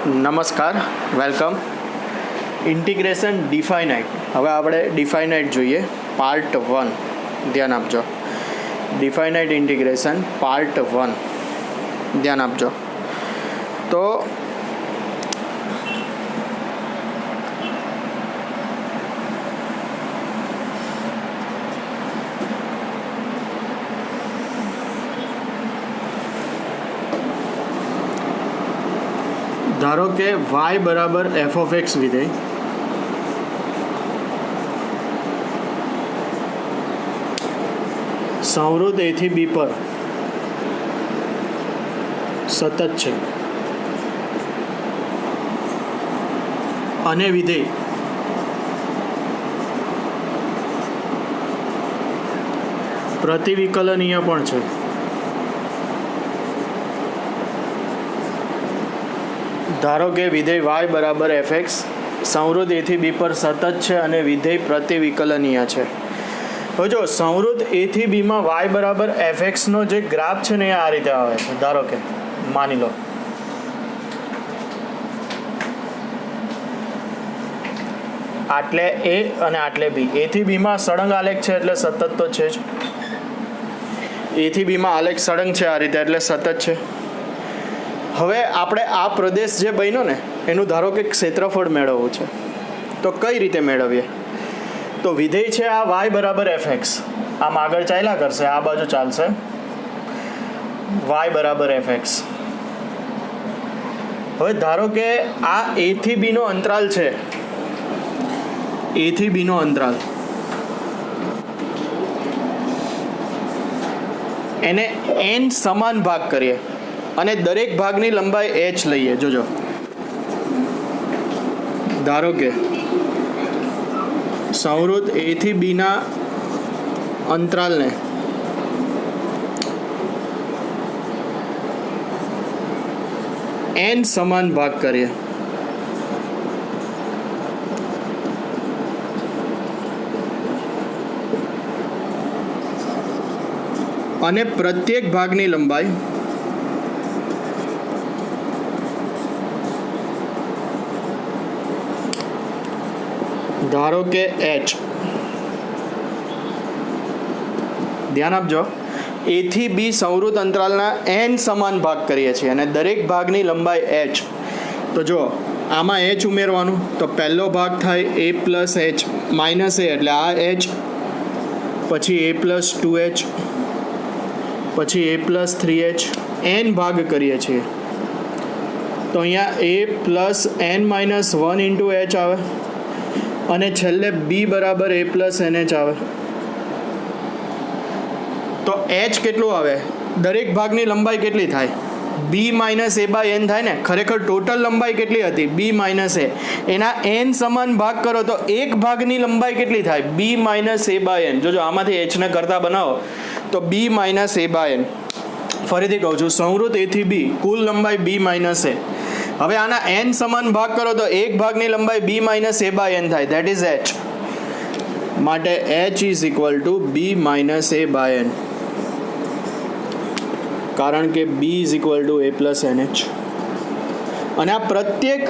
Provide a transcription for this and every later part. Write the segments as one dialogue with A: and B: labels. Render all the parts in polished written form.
A: નમસ્કાર, welcome. Integration ડિફાઇનાઇટ. હવે આપણે ડિફાઇનાઇટ જોઈએ, પાર્ટ 1. ધ્યાન આપજો. ડિફાઇનાઇટ ઇન્ટિગ્રેશન પાર્ટ 1 ધ્યાન આપજો. તો ધારો કે y બરાબર f of x વિધેય સંવૃત a થી b પર સતત છે અને વિધેય પ્રતિવિકલનીય પણ છે. ધારો કે વિધેય y બરાબર એફ એક્સ સંવૃત a થી b પર સતત છે અને વિધેય પ્રતિવિકલનીય છે. હવે જો સંવૃત a થી b માં y બરાબર એફ એક્સનો જે ગ્રાફ છે ને એ આ રીતે આવે છે. ધારો કે માની લો આટલે a અને આટલે b. a થી b માં સળંગ આલેખ છે એટલે સતત તો છે જ. a થી b માં આલેખ સળંગ છે આ રીતે એટલે સતત છે. હવે આપણે આ પ્રદેશ જે બન્યો ને એનું ધારો કે ક્ષેત્રફળ મેળવવું છે. તો કઈ રીતે મેળવીએ? તો વિધેય છે આ y બરાબર એફ એક્સ, આમ આગળ ચાલ્યા કરશે, આ બાજુ ચાલશે y બરાબર એફ એક્સ. હવે ધારો કે આ a થી b નો અંતરાલ છે, a થી b નો અંતરાલ, એને n સમાન ભાગ કરીએ અને દરેક ભાગની લંબાઈ h લઈએ. જોજો, ધારો કે સંવૃત a થી b ના અંતરાલને n સમાન ભાગ કરીએ અને પ્રત્યેક ભાગની લંબાઈ ધારો કે h. ધ્યાન આપજો, a થી b સંવૃત અંતરાલના n સમાન ભાગ કરીએ છીએ અને દરેક ભાગની લંબાઈ h. તો જો આમાં h ઉમેરવાનું, તો પહેલો ભાગ થાય a plus h minus a એટલે આ h, પછી a પ્લસ 2h, પછી a પ્લસ 3h, n ભાગ કરીએ છીએ તો અહીંયા a plus n minus 1 into h આવે અને છેલ્લે b બરાબર a પ્લસ NH આવે. તો h કેટલું આવે? દરેક ભાગની લંબાઈ કેટલી થાય? b minus a by n થાય ને. ખરેખર ટોટલ લંબાઈ કેટલી હતી? b minus a. એના n સમાન ભાગ કરો તો એક ભાગની લંબાઈ કેટલી થાય? b minus a by n. જોજો આમાંથી h ને કરતા બનાવો તો b minus a by n. ફરીથી કહું છું, સંવૃત a થી b કુલ લંબાઈ b માઇનસ a. હવે આના n સમાન ભાગ કરો તો એક ભાગની લંબાઈ b minus a by n થાય, ધેટ ઇઝ h. માટે h is equal to b minus a by n, કારણ કે b is equal to a plus NH. અને આ પ્રત્યેક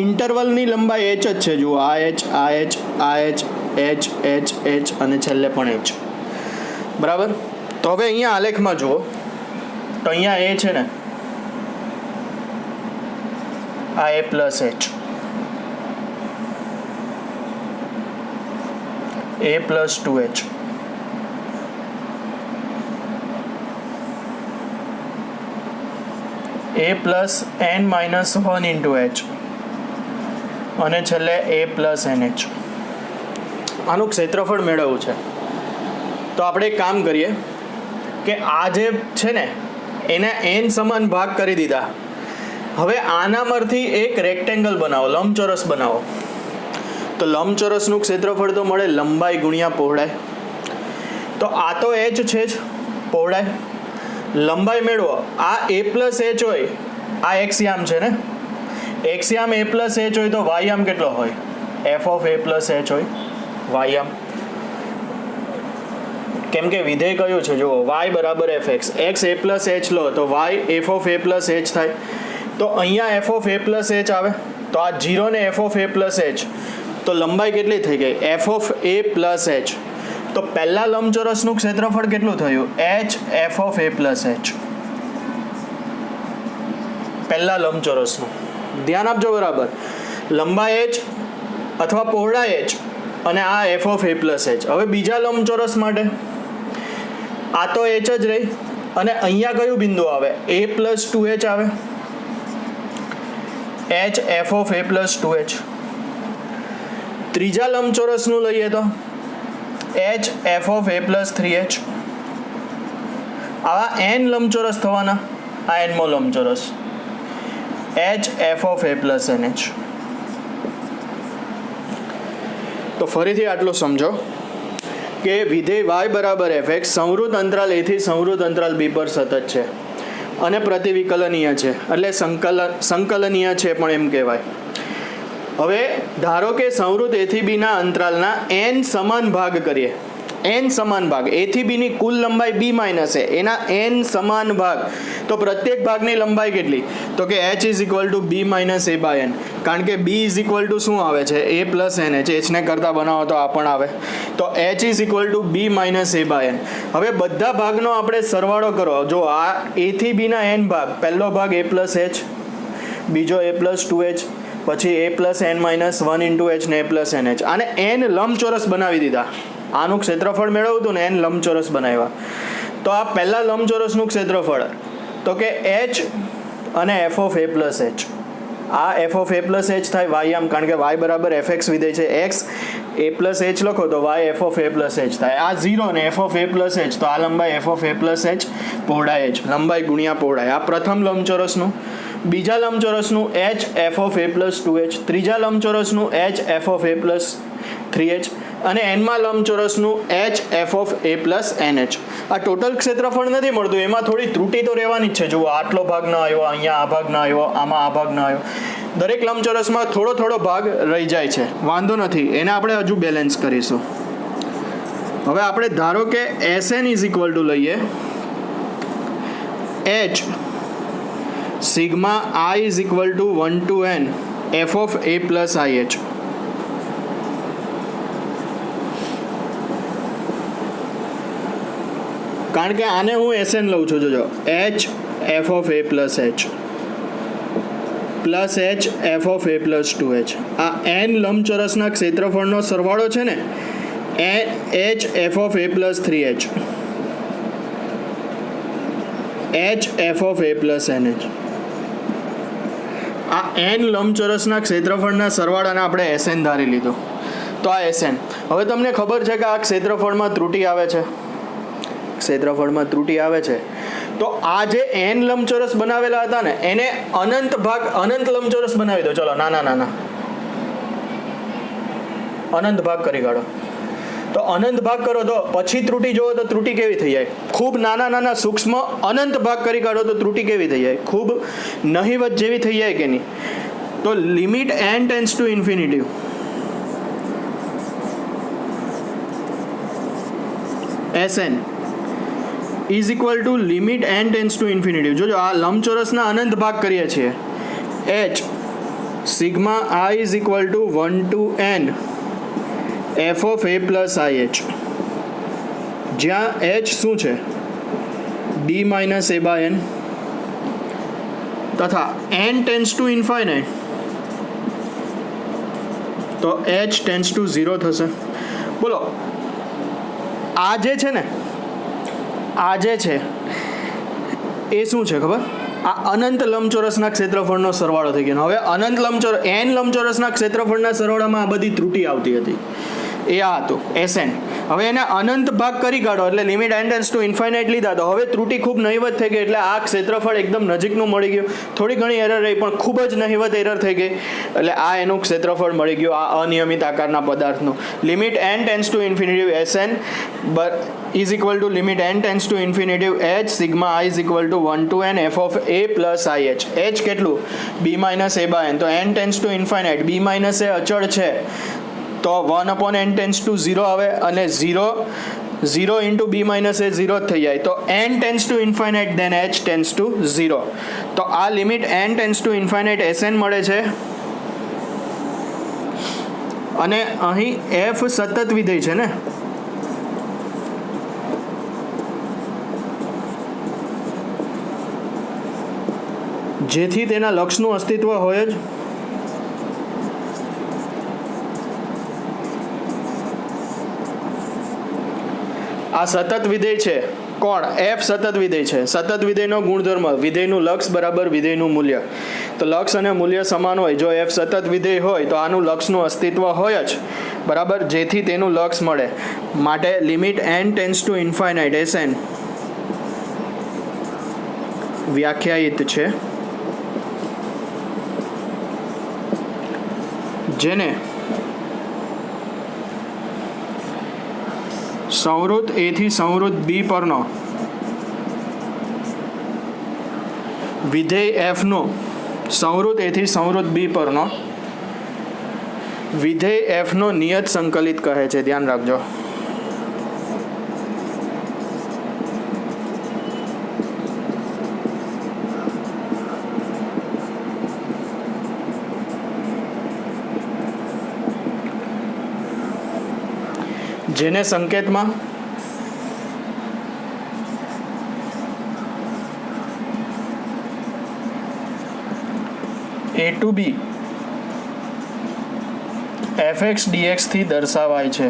A: ઇન્ટરવલની લંબાઈ h જ છે. જુઓ, આ h, આ h, આ h, h, h, h અને છેલ્લે પણ h. બરાબર. તો હવે અહીંયા આલેખમાં જુઓ, તો અહીંયા a છે ને, આ a plus h, a plus 2h, a plus n minus 1 into h અને છેલ્લે a પ્લસ NH. આનું ક્ષેત્રફળ મેળવવું છે. તો આપણે એક કામ કરીએ કે આ જે છે ને એને n સમાન ભાગ કરી દીધા. હવે આનામાંથી એક રેક્ટેંગલ બનાવો, લંબચોરસ બનાવો. તો લંબચોરસનું ક્ષેત્રફળ તો મળે લંબાઈ ગુણ્યા પહોળાઈ. તો આ તો h છે જ, પહોળાઈ. લંબાઈ મેળવો. આ a પ્લસ h હોય, આ એક્સયામ છે ને, એક્સયામ a પ્લસ h હોય તો વાયામ કેટલો હોય? f of a plus h હોય વાયામ. કેમ કે વિધેય કયું છે? જુઓ, y બરાબર F x, x a plus h લો તો y f of a plus h થાય. તો અહીંયા F of A plus H આવે, તો આ 0 ને F of A plus H, તો લંબાઈ કેટલી થઈ ગઈ? F of A plus H. તો પહેલા લંબચોરસનું ક્ષેત્રફળ કેટલું થયું? H F of A plus H. પહેલા લંબચોરસનું ધ્યાન આપજો બરાબર. લંબાઈ એચ અથવા પહોળાઈ એચ અને આ F of A plus H. હવે બીજા લંબચોરસ માટે આ તો એચ જ રહી અને અહીંયા કયું બિંદુ આવે? એ પ્લસ 2h આવે. H F of A plus 2h. ત્રીજા લંબચોરસનું લઈએ તો H F of A plus 3h. આવા n લંબચોરસ થવાના. આ nમો લંબચોરસ H F of A plus NH. તો ફરીથી આટલું સમજો કે વિધેય y બરાબર fx સંવૃત અંતરાલ a થી સંવૃત અંતરાલ b પર સતત છે અને પ્રતિવિકલનીય છે, એટલે સંકલનીય છે પણ એમ કહેવાય. હવે ધારો કે સંવૃત a થી b ના અંતરાલના n સમાન ભાગ કરીએ. n સમાન ભાગ, a થી b ની કુલ લંબાઈ b માઇનસ a, એના n સમાન ભાગ. તો પ્રત્યેક ભાગની લંબાઈ કેટલી? તો કે h is equal to b minus a by n. કારણ કે b ઇઝ ઇક્વલ ટુ શું આવે છે? a plus n h. h ને કરતા બનાવો તો આ પણ આવે. તો h is equal to b minus a by n. હવે બધા ભાગનો આપણે સરવાળો કરો. જો આ a થી b ના n ભાગ, પહેલો ભાગ a પ્લસ h, બીજો a પ્લસ 2h, પછી a plus n minus 1 into h ને a પ્લસ n h. આને n લંબચોરસ બનાવી દીધા. આનું ક્ષેત્રફળ મેળવવું હતું ને n લંબચોરસ બનાવ્યા. તો આ પહેલા લંબચોરસનું ક્ષેત્રફળ તો કે h અને F of A plus H. આ F of A plus H થાય y આમ, કારણ કે y બરાબર એફ એક્સ વિધેય છે. x એ પ્લસ એચ લખો તો y F of A plus H થાય. આ 0 ને F of A plus H, તો આ લંબાઈ F of A plus H, પહોળાઈ h, લંબાઈ ગુણ્યા પહોળાઈ. આ પ્રથમ લંબચોરસનું. બીજા લંબચોરસનું h F of A plus 2h. ત્રીજા લંબચોરસનું h F of A plus 3h અને એનમાં લંબચોરસનું h F of A plus NH. આ ટોટલ ક્ષેત્રફળ નથી મળતું, એમાં થોડી ત્રુટી તો રહેવાની જ છે. જુઓ, આટલો ભાગ ન આવ્યો, અહીંયા આ ભાગ ન આવ્યો, આમાં આ ભાગ ન આવ્યો. દરેક લંબચોરસમાં થોડો થોડો ભાગ રહી જાય છે, વાંધો નથી, એને આપણે હજુ બેલેન્સ કરીશું. હવે આપણે ધારો કે SN ઇઝ ઇક્વલ ટુ લઈએ h sigma i is equal to 1 to n f of A plus IH. કારણ કે આને હું SN લઉં છું. જોજો, h F of A plus h plus h F of A plus 2h. આ n લંબચોરસના ક્ષેત્રફળનો સરવાળો છે ને, h F of A plus 3h, h F of A plus NH. આ n લંબચોરસના ક્ષેત્રફળના સરવાળાને આપણે SN ધારી લીધો. તો આ SN. હવે તમને ખબર છે કે આ ક્ષેત્રફળમાં ત્રુટી આવે છે. ક્ષેત્રફળમાં ત્રુટી આવે છે તો આ જે n લંબચોરસ બનાવેલા હતા ને, એને અનંત લંબચોરસ બનાવી દો. ચલો, નાના અનંત ભાગ કરી કાઢો. તો અનંત ભાગ કરો તો પછી ત્રુટી જોવો તો ત્રુટી કેવી થઈ જાય? ખૂબ નાના સૂક્ષ્મ અનંત ભાગ કરી કાઢો તો ત્રુટી કેવી થઈ જાય? ખૂબ નહિવત જેવી થઈ જાય કે નહીં? તો limit n tends to infinity SN is equal to limit n tends to infinity. જોજો, આ લંબચોરસના અનંત ભાગ કરીએ છીએ. h sigma i is equal to 1 to n f of A plus IH, જ્યાં h શું છે? b minus a by n, તથા n ટેન્ડ્સ ટુ ઇન્ફાઇનાઇટ તો h ટેન્ડ્સ ટુ 0 થશે. બોલો, આ જે છે ને, આ જે છે એ શું છે ખબર? આ અનંત લંબચોરસના ક્ષેત્રફળનો સરવાળો થઈ ગયો. હવે અનંત n લંબચોરસના ક્ષેત્રફળના સરવાળામાં આ બધી ત્રુટી આવતી હતી, એ આ હતું SN. હવે એને અનંત ભાગ કરી કાઢો એટલે limit n tends to infinite લીધા તો હવે ત્રુટી ખૂબ નહિવત થઈ ગઈ. એટલે આ ક્ષેત્રફળ એકદમ નજીકનું મળી ગયું. થોડી ઘણી એરર રહી પણ ખૂબ જ નહિવત એરર થઈ ગઈ. એટલે આ એનું ક્ષેત્રફળ મળી ગયું, આ અનિયમિત આકારના પદાર્થનું. Limit n tends to infinity SN is equal to limit n tends to infinity h sigma i is equal to 1 to n f of A plus IH. h કેટલું? b minus a by n. તો n tends to infinite, b minus a અચળ છે તો 1 upon n tends to 0 આવે અને 0 0 into બી minus એ 0 જ થઈ જાય. તો n tends to infinite then h tends to 0. તો આ limit n tends to infinite Sn મળે છે. અને અહીં f સતત વિધેય છે ને, જેથી તેના લક્ષનું અસ્તિત્વ હોય જ. આ સતત વિધેય છે. કોણ? f સતત વિધેય છે. સતત વિધેયનો ગુણધર્મ વિધેયનું લક્ષ બરાબર વિધેયનું મૂલ્ય. તો લક્ષ અને મૂલ્ય સમાન હોય. જો f સતત વિધેય હોય તો આનું લક્ષનું અસ્તિત્વ હોય જ બરાબર, જેથી તેનું લક્ષ મળે. માટે limit n tends to infinite Sn વ્યાખ્યાયિત છે, જેને સંવૃત્ત A થી સંવૃત્ત B પરનો વિધેય f નો સંવૃત્ત A થી સંવૃત્ત B પરનો વિધેય f નો નિયત સંકલિત કહે છે. ધ્યાન રાખજો. જેને સંકેતમાં a to b fx dx થી દર્શાવાય છે.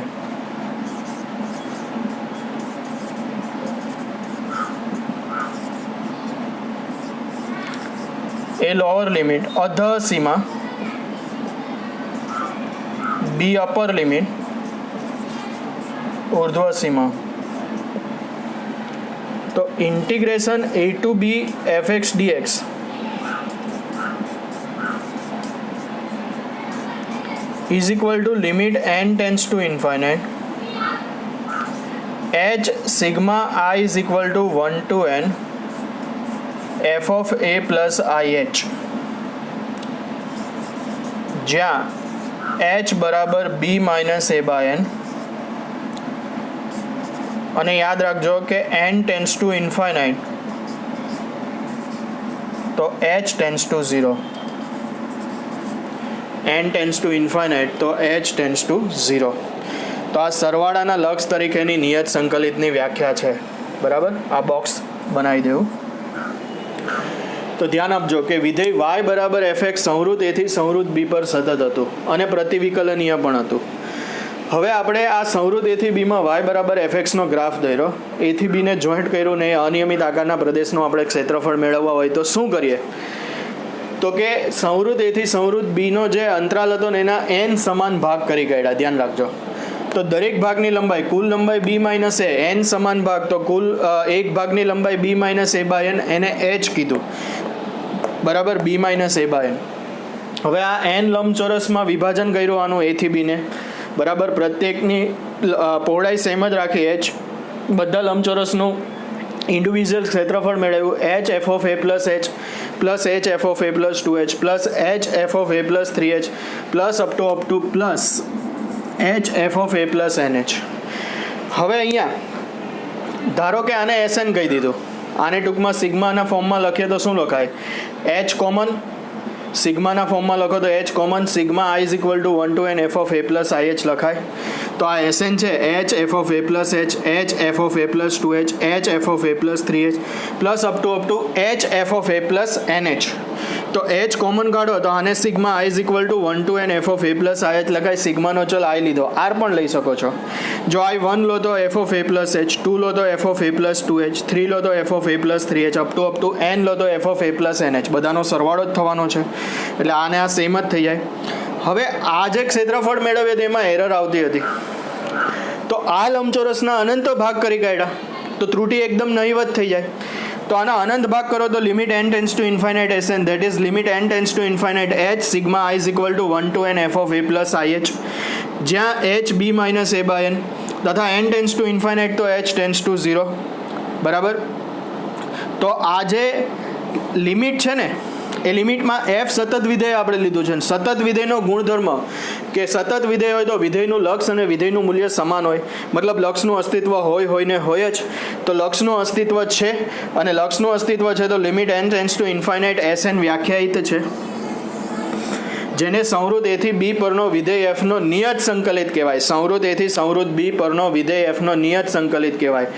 A: a લોઅર લિમિટ અધઃ સીમા, b અપર લિમિટ ऊर्ध्व सीमा. तो integration a to b fx dx is equal to limit n tends to infinite h sigma I is equal to 1 to n f of a plus ih, જ્યાં h બરાબર b minus a by n. અને યાદ રાખજો કે n tends to infinite તો h tends to 0. n tends to infinite તો h tends to 0. તો આ સરવાળાના લક્ષ તરીકેની નિયત સંકલિતની વ્યાખ્યા છે બરાબર. આ બોક્સ બનાવી દેવું. તો ધ્યાન આપજો કે વિધેય y બરાબર fx સંવૃત્ત a થી સંવૃત્ત b પર સતત હતું અને પ્રતિવિકલનીય પણ હતું. હવે આપણે આ સંવૃત્ત a થી b માં y બરાબર fx નો ગ્રાફ દોર્યો, a થી b ને જોઈન્ટ કર્યું ને અનિયમિત આકારના પ્રદેશનું આપણે ક્ષેત્રફળ મેળવવા હોય તો શું કરીએ? તો કે સંવૃત્ત a થી સંવૃત્ત b નો જે અંતરાલ હતો ને એના n સમાન ભાગ કરી કાઢ્યા. ધ્યાન રાખજો. તો દરેક ભાગની લંબાઈ, કુલ લંબાઈ b માઇનસ a, n સમાન ભાગ, તો કુલ એક ભાગની લંબાઈ b minus a by n, એને h કીધું બરાબર, b minus a by n. હવે આ n લંબચોરસમાં વિભાજન કર્યું આનું a થી b ને બરાબર. પ્રત્યેકની પહોળાઈ સેમ જ રાખી h. બધા લંબચોરસનું ઇન્ડિવિજ્યુઅલ ક્ષેત્રફળ મેળવ્યું. h f of a plus h plus h f of a plus 2h plus h f of a plus 3h plus up two plus h f of a plus nh. હવે અહીંયા ધારો કે આને Sn કહી દીધું. આને ટૂંકમાં સિગ્માના ફોર્મમાં લખીએ તો શું લખાય? h કોમન, સિગ્માના ફોર્મમાં લખો તો h common, sigma I is equal to 1 to n f of a plus ih લખાય. તો આ Sn છે h f of a plus h, h f of a plus 2h, h f of a plus 3h plus up to h f of a plus nh. તો h common કાઢો તો આને sigma I is equal to 1 to n f of a plus ih લખાય. સિગ્માનો ચલ I લીધો, r પણ લઈ શકો છો. જો I1 લો તો f of a plus h, 2 લો તો f of a plus 2h, 3 લો તો f of a plus 3h, up to n લો તો f of a plus nh. બધાનો સરવાળો જ થવાનો છે એટલે આને આ સેમ જ થઈ જાય. હવે આ જે ક્ષેત્રફળ મેળવીએ તેમાં એરર આવતી હતી, તો આ લંબચોરસના અનંત ભાગ કરી કાઢ્યા તો ત્રુટિ એકદમ નહીવત થઈ જાય. તો આના અનંત ભાગ કરો તો limit n tends to infinite Sn, that is limit n tends to infinite h sigma I is equal to 1 to n f of a plus ih, જ્યાં h b minus a by n તથા n tends to infinite તો h tends to 0 બરાબર. તો આ જે limit છે ને એ લિમિટમાં એફ સતત વિધેય આપણે લીધું છે. સતત વિધેયનો ગુણધર્મ કે સતત વિધેય હોય તો વિધેયનું લક્ષ અને વિધેયનું મૂલ્ય સમાન હોય, મતલબ લક્ષનું અસ્તિત્વ હોય ને હોય જ. તો લક્ષનું અસ્તિત્વ છે અને લક્ષનું અસ્તિત્વ છે તો limit n tends to infinite Sn વ્યાખ્યાયિત છે, જેને સંવૃત a થી b પરનો વિધેય f નો નિયત સંકલિત કહેવાય. સંવૃત a થી સંવૃત b પરનો વિધેય f નો નિયત સંકલિત કહેવાય.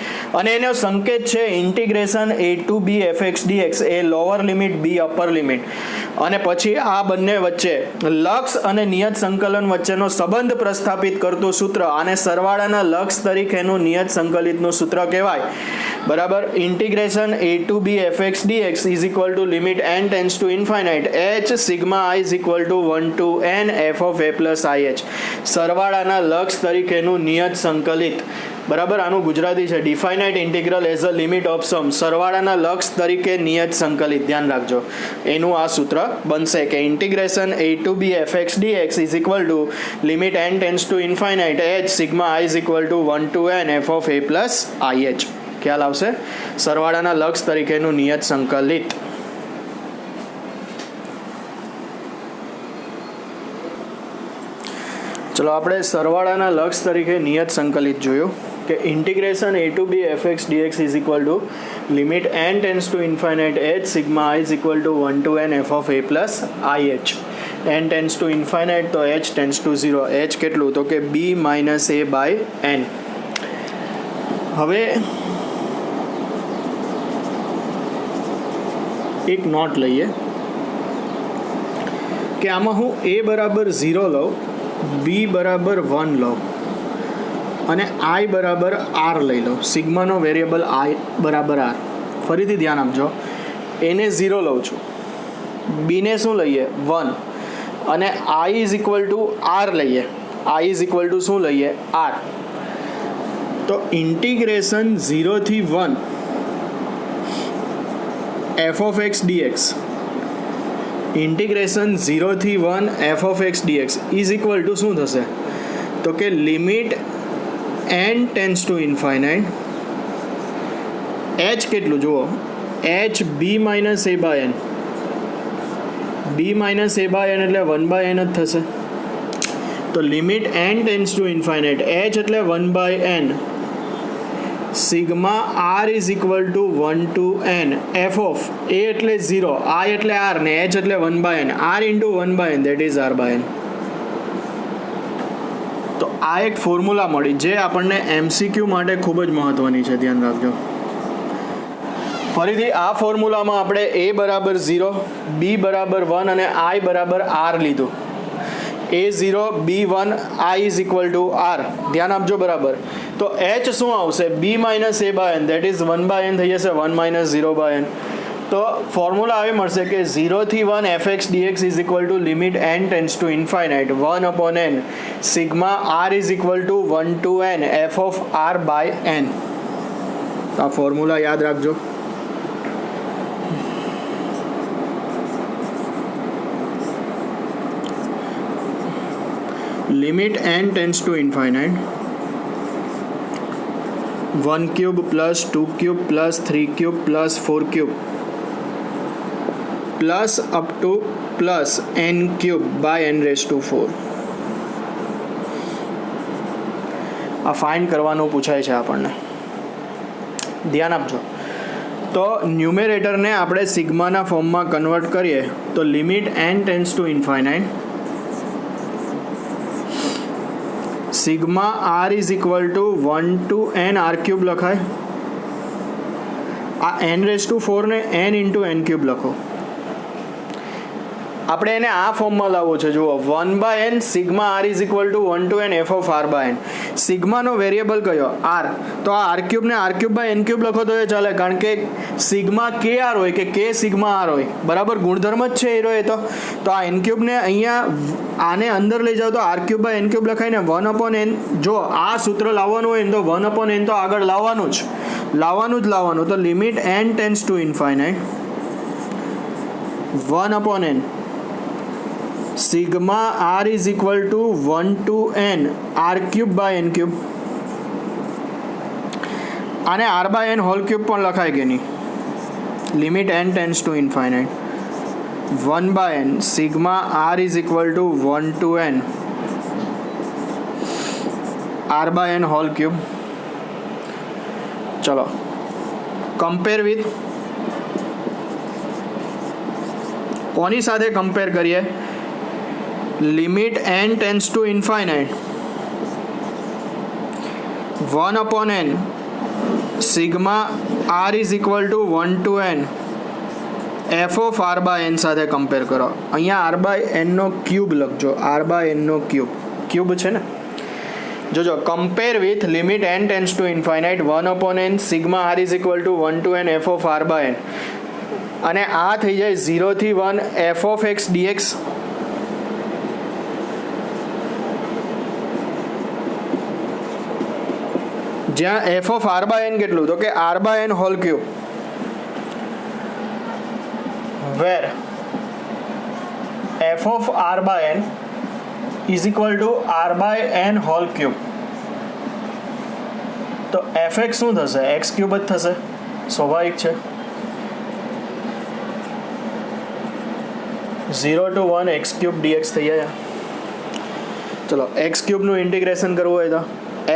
A: અને એનો સંકેત છે integration a to b fx dx, a lower limit b upper limit. અને પછી આ બંને વચ્ચે લક્ષ અને નિયત સંકલન વચ્ચેનો સંબંધ પ્રસ્થાપિત કરતું સૂત્ર આને સરવાળાના લક્ષ તરીકેનું નિયત સંકલિતનું સૂત્ર કહેવાય. બરાબર. Integration a to b fx dx is equal to limit n tends to infinite h sigma i is equal to 1 to n f of a plus ih, સરવાળાના લક્ષ તરીકેનું નિયત સંકલિત. બરાબર. આનું ગુજરાતી છે definite integral as a limit of sum, સરવાળાના લક્ષ તરીકે નિયત સંકલિત. ધ્યાન રાખજો, એનું આ સૂત્ર બનશે કે integration a to b fx dx is equal to limit n tends to infinite h sigma i is equal to 1 to n f of a plus ih. ખ્યાલ આવશે? સરવાળાના લક્ષ તરીકેનું નિયત સંકલિત. ચલો આપણે સરવાળાના લક્ષ તરીકે નિયત સંકલિત જોયું કે integration a to b fx dx is equal to limit n tends to infinite h sigma i is equal to 1 to n f of a plus ih. n tends to infinite તો h tends to 0. h કેટલું? તો કે b minus a by n. હવે એક not લઈએ કે આમાં હું a બરાબર 0 લઉં, b બરાબર 1 લઉં અને i બરાબર r લઈ લઉં. સિગ્માનો વેરિયેબલ i બરાબર r. ફરીથી ધ્યાન આપજો, એને 0 લઉં છું, બીને શું લઈએ? 1, અને i is equal to r લઈએ. i ઇઝ ઇક્વલ ટુ શું લઈએ? r. તો ઇન્ટિગ્રેશન 0 થી 1 f of x dx, integration 0 થી 1 f of x dx is equal to શું થશે? તો કે limit n tends to infinite h કેટલું જુઓ? h b minus a by n. b minus a by n એટલે 1 બાય n જ થશે. તો limit n tends to infinite h એટલે 1 by n sigma r is equal to 1 to n f of a એટલે 0, i એટલે r ને h એટલે 1 by n, r into 1 by n that is r by n. તો આ એક formula મળી જે આપણને MCQ માટે ખૂબ જ મહત્વની છે, ધ્યાન રાખજો. ફરીથી આ ફોર્મ્યુલામાં આપણે a બરાબર 0, b બરાબર 1 અને i બરાબર r લીધું. a0 b1 i is equal to r. ધ્યાન આપજો બરાબર. તો h શું આવશે? b minus a by n that is 1 by n થઈ જશે, 1 માઇનસ 0 બાય n. તો ફોર્મ્યુલા આવી મળશે કે 0 થી 1 fx dx is equal to limit n tends to infinite 1 upon n sigma r is equal to 1 to n f of r by n. તો આ formula યાદ રાખજો. Limit n tends to infinite 1 cube plus 2 cube plus 3 cube plus 4 cube plus up to plus n cube by n raised to 4. આ find કરવાનું પૂછાય છે આપણને, ધ્યાન આપજો. તો ન્યુમેરેટરને આપણે સિગ્માના ફોર્મમાં કન્વર્ટ કરીએ તો limit n tends to infinite sigma r is equal to 1 to n r cube લખાય. આ n રેઝ ટુ 4 ને n ઇન્ટુ n ક્યુબ લખો. આપણે એને આ ફોર્મમાં લાવવો છે. જુઓ 1 by n sigma r is equal to 1 to n f of r by n. સિગ્માનો વેરિયેબલ કયો? r. તો આ r ક્યુબને r cube by n cube લખો તો એ ચાલે, કારણ કે સિગ્મા કે આર હોય કે કે સિગ્મા આર હોય, બરાબર ગુણધર્મ જ છે એ રહ્યો. તો આ n ક્યુબને અહીંયા આને અંદર લઈ જાઓ તો r cube by n cube લખાય ને 1 અપોન n. જો આ સૂત્ર લાવવાનું હોય ને તો 1 અપોન n તો આગળ લાવવાનું જ. તો limit n tends to infinite 1 upon n sigma r is equal to 1 to n r cube by n cube. આને r by n whole cube પણ લખાય કે નહીં? Limit n tends to infinite 1/n sigma r is equal to 1 to n r/n whole cube. ચલો compare with કોની સાથે compare કરીએ? Limit n tends to infinite 1/n sigma r is equal to 1 to n f of r/n સાથે compare કરો. અહીંયા r/n નો cube લખજો, r/n નો cube છે ને. જોજો compare with limit n tends to infinite 1/n sigma r is equal to 1 to n f of r/n, અને આ થઈ જાય 0 થી 1 f ઓફ x dx. જ્યાં f ઓફ r/n કેટલું? તો કે r/n whole cube, where f of r/n is equal to r/n whole cube. તો fx શું થશે? x ક્યુબ જ થશે, સ્વાભાવિક છે. 0 to 1 x ક્યુબ dx થઈ જાય. ચલો x ક્યુબનું ઇન્ટિગ્રેશન કરવું હોય તો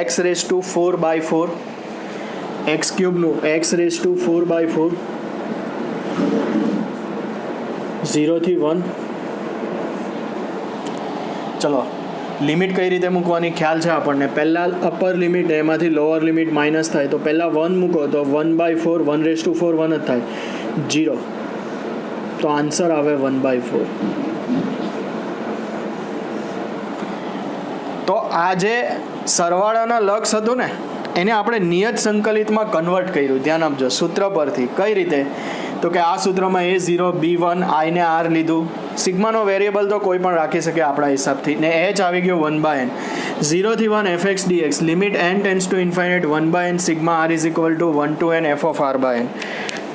A: x રેઝ ટુ 4/4, x ક્યુબનું x રેઝ ટુ 4/4 0 થી 1. ચલો લિમિટ કઈ રીતે મૂકવાની ખ્યાલ છે આપણને. પહેલાં અપર લિમિટ એમાંથી લોઅર લિમિટ માઇનસ થાય, તો પહેલાં 1 મૂકો તો 1/4 1 રેઝ ટુ 4 1 જ થાય, 0. તો આન્સર આવે 1/4. તો આ જે સરવાળાના લક્ષ હતું ને એને આપણે નિયત સંકલિતમાં કન્વર્ટ કર્યું. ધ્યાન આપજો સૂત્ર પરથી. કઈ રીતે? તો કે આ સૂત્રમાં a0 b1 i ને r લીધું. સિગ્માનો વેરિયેબલ તો કોઈ પણ રાખી શકે આપણા હિસાબથી, ને h આવી ગયો 1/n 0 થી 1 fx dx limit n tends to infinite 1/n sigma r is equal to 1 to n f of r/n.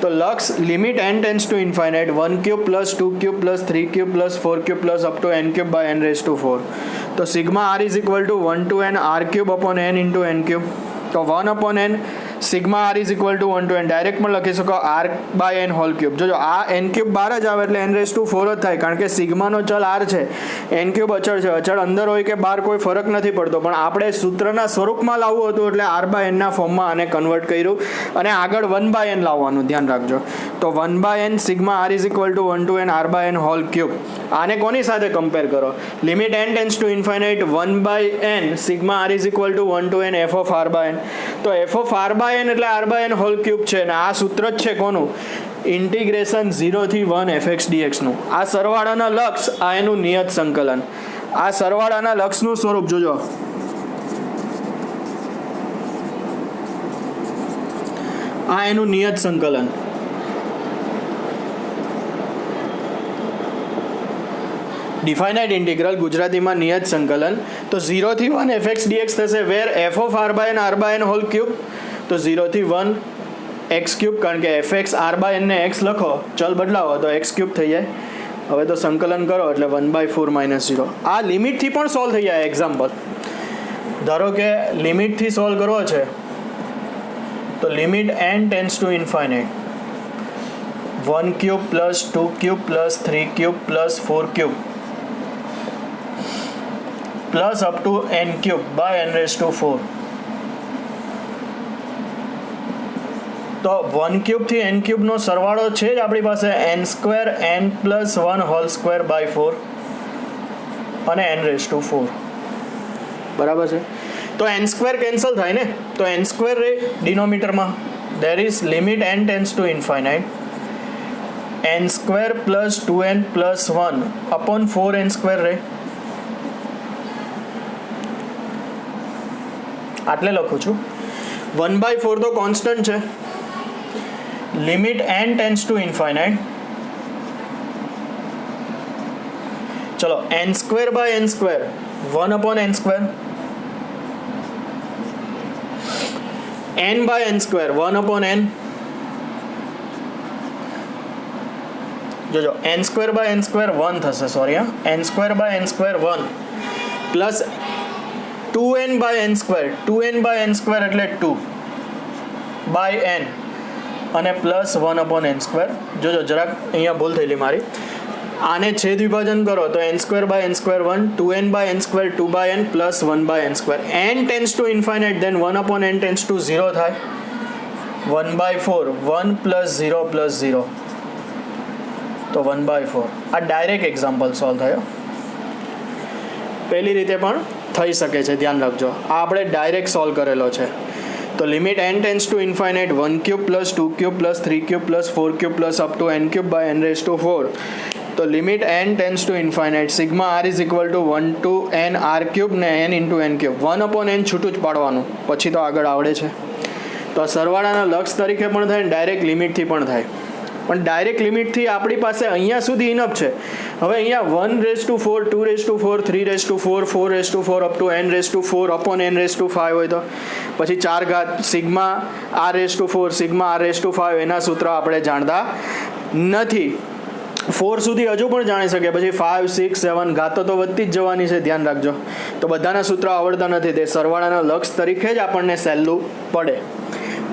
A: તો લક્ષ limit n tends to infinite 1 cube plus 2 cube plus 3 cube plus 4 cube plus up two n cube by n raise to 4. તો sigma r is equal to 1 to n r cube upon n into n cube. તો 1/n sigma r is equal to 1 to n direct પણ લખી શકો r/n whole cube. જોજો આ n cube બહાર જ આવે એટલે n રેઝ ટુ 4 જ થાય, કારણ કે સિગ્માનો ચલ r છે, n ક્યુબ અચળ છે. અચળ અંદર હોય કે બહાર કોઈ ફરક નથી પડતો, પણ આપણે સૂત્રના સ્વરૂપમાં લાવવું હતું એટલે r/n ના ફોર્મમાં આને કન્વર્ટ કર્યું, અને આગળ 1/n લાવવાનું ધ્યાન રાખજો. તો 1/n sigma r is equal to 1 to n r/n whole cube. આને કોની સાથે કમ્પેર કરો? Limit n tends to infinite 1/n sigma r is equal to 1 to n f of r/n. તો f ઓફ r/n એટલે r/n whole cube છે, અને આ સૂત્ર જ છે કોનું? ઇન્ટિગ્રેશન 0 થી 1 fx dx નું. આ સરવાળાના લક્ષ, આ એનું નિયત સંકલન. આ સરવાળાના લક્ષનું સ્વરૂપ જોજો. આ એનું નિયત સંકલન. ડિફાઇનાઇટ ઇન્ટિગ્રલ ગુજરાતીમાં નિયત સંકલન. તો 0 થી 1 fx dx થશે, where f of r/n whole cube. તો 0 થી 1 x ક્યુબ, કારણ કે fx r/n ને x લખો, ચલ બદલાવો તો x ક્યુબ થઈ જાય. હવે તો સંકલન કરો એટલે 1/4 માઇનસ 0. આ લિમિટથી પણ સોલ્વ થઈ જાય. એક્ઝામ્પલ ધારો કે લિમિટથી સોલ્વ કરવો છે તો limit n tends to infinite 1 cube plus 2 cube plus 3 cube plus 4 cube plus up two n cube by n raise to 4. તો 1 ક્યુબ થી n ક્યુબનો સરવાળો છે જ આપણી પાસે n² n plus 1 whole square by 4 અને n રેઝ ટુ 4. બરાબર છે? તો n² કેન્સલ થાય ને, તો n² રે ડિનોમિનેટરમાં. There is limit n tends to infinite n² plus 2n plus 1 upon 4n² રે. આટલે લખું છું. 1/4 તો કોન્સ્ટન્ટ છે. Limit n tends to infinite, ચલો n² by n², 1 upon n², n by n², 1 upon n. જોજો n² બાય n² 1 થશે, sorry હા, n² by n² 1 plus 2n by n², 2n by n² એટલે 2 બાય n, અને plus 1 upon n². જોજો જરાક અહીંયા ભૂલ થયેલી મારી. આને છેદ વિભાજન કરો તો n square by n square 1, 2n by n square 2 by n plus 1 by n square. n tends to infinite then 1 upon n tends to 0 થાય. 1 બાય 4, 1 પ્લસ 0, તો 1 બાય 4. આ ડાયરેક્ટ એક્ઝામ્પલ સોલ્વ થયો. પહેલી રીતે પણ થઈ શકે છે, ધ્યાન રાખજો. આ આપણે ડાયરેક્ટ સોલ્વ કરેલો છે. તો limit n tends to infinite 1 cube plus 2 cube plus 3 cube plus 4 cube plus up two n cube by n raise to 4. તો limit n tends to infinite sigma r is equal to 1 to n r cube ને n into n cube. 1 upon n છૂટું જ પાડવાનું, પછી તો આગળ આવડે છે. તો સરવાળાના લક્ષ તરીકે પણ થાય ને ડાયરેક્ટ લિમિટથી પણ થાય. પણ ડાયરેક્ટ લિમિટથી આપણી પાસે અહીંયા સુધી ઇનફ છે. હવે અહીંયા 1 raise to 4, 2 raise to 4, 3 raise to 4, 4 raise to 4 to two n raise to 4 upon n raise to 5 હોય તો પછી 4 ઘાત sigma r raise to 4 sigma r raise to 5 એના સૂત્ર આપણે જાણતા નથી. 4 સુધી હજુ પણ જાણી શકીએ, પછી 5, 6, 7 ઘાતો તો વધતી જ જવાની છે, ધ્યાન રાખજો. તો બધાના સૂત્ર આવડતા નથી, તે સરવાળાના લક્ષ તરીકે જ આપણને સહેલું પડે.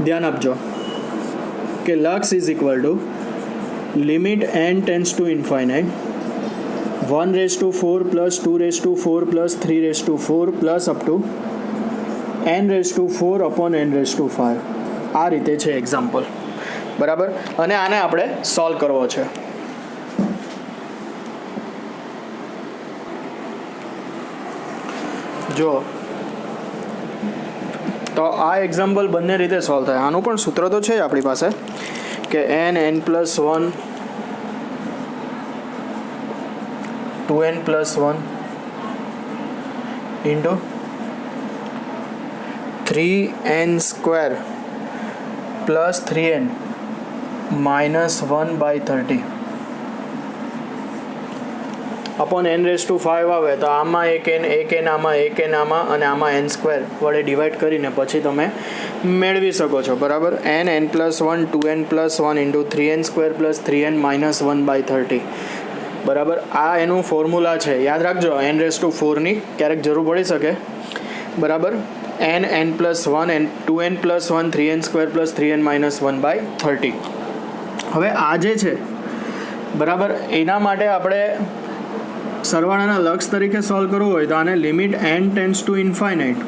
A: ધ્યાન આપજો કે લક્ષ is equal to limit n tends to infinite 1 raise to 4 plus 2 raise to 4 plus 3 raise to 4 plus up two n raise to 4 upon n raise to 5. આ રીતે છે એક્ઝામ્પલ, બરાબર. અને આને આપણે સોલ્વ કરવો છે. જો તો આ એક્ઝામ્પલ બંને રીતે સોલ્વ થાય. આનું પણ સૂત્ર તો છે આપણી પાસે કે n plus 1 2n plus 1 into 3n square plus 3n minus 1 by 30 upon n raise to 5 આવે તો આમાં એક n આમાં અને આમાં n સ્ક્વેર વડે ડિવાઈડ કરીને પછી તમે મેળવી શકો છો, બરાબર. n plus 1 2n plus 1 into 3n square plus 3n minus 1 by 30, બરાબર. આ એનું ફોર્મ્યુલા છે, યાદ રાખજો. n રેઝ ટુ 4ની ક્યારેક જરૂર પડી શકે, બરાબર. n plus 1 2n plus 1 3n square plus 3n minus 1 by 30. હવે આ જે છે, બરાબર, એના માટે આપણે સરવાળાના લક્ષ તરીકે સોલ્વ કરવું હોય તો આને limit n tends to infinite,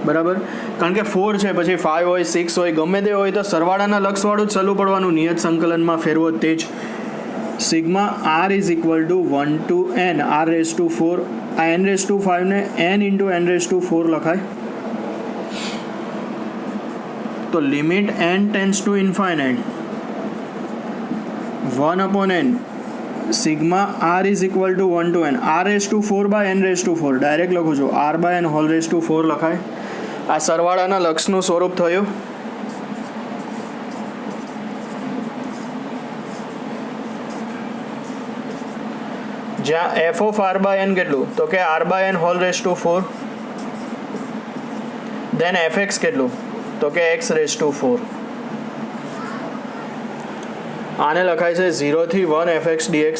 A: બરાબર. કારણ કે 4 છે, પછી 5 હોય 6 હોય ગમે તે હોય તો સરવાળાના લક્ષવાળું જ ચાલુ પડવાનું, નિયત સંકલનમાં ફેરવો તે જ. Sigma r is equal to 1 to n r raise to 4. આ n રેઝ ટુ 5 ને n into n raise to 4 લખાય. તો limit n tends to infinite 1 upon n sigma r is equal to 1 to n r raise to 4 by n raise to 4. Direct લખું છું, r by n whole raise to 4 લખાય. આ સરવાળાના લક્ષનું સ્વરૂપ થયું. જ્યાં f of r by n કેટલું, તો કે r by n whole raise to 4, then fx કેટલું, તો કે x રેઝ ટુ 4. આને લખાય છે 0 થી 1 fx dx.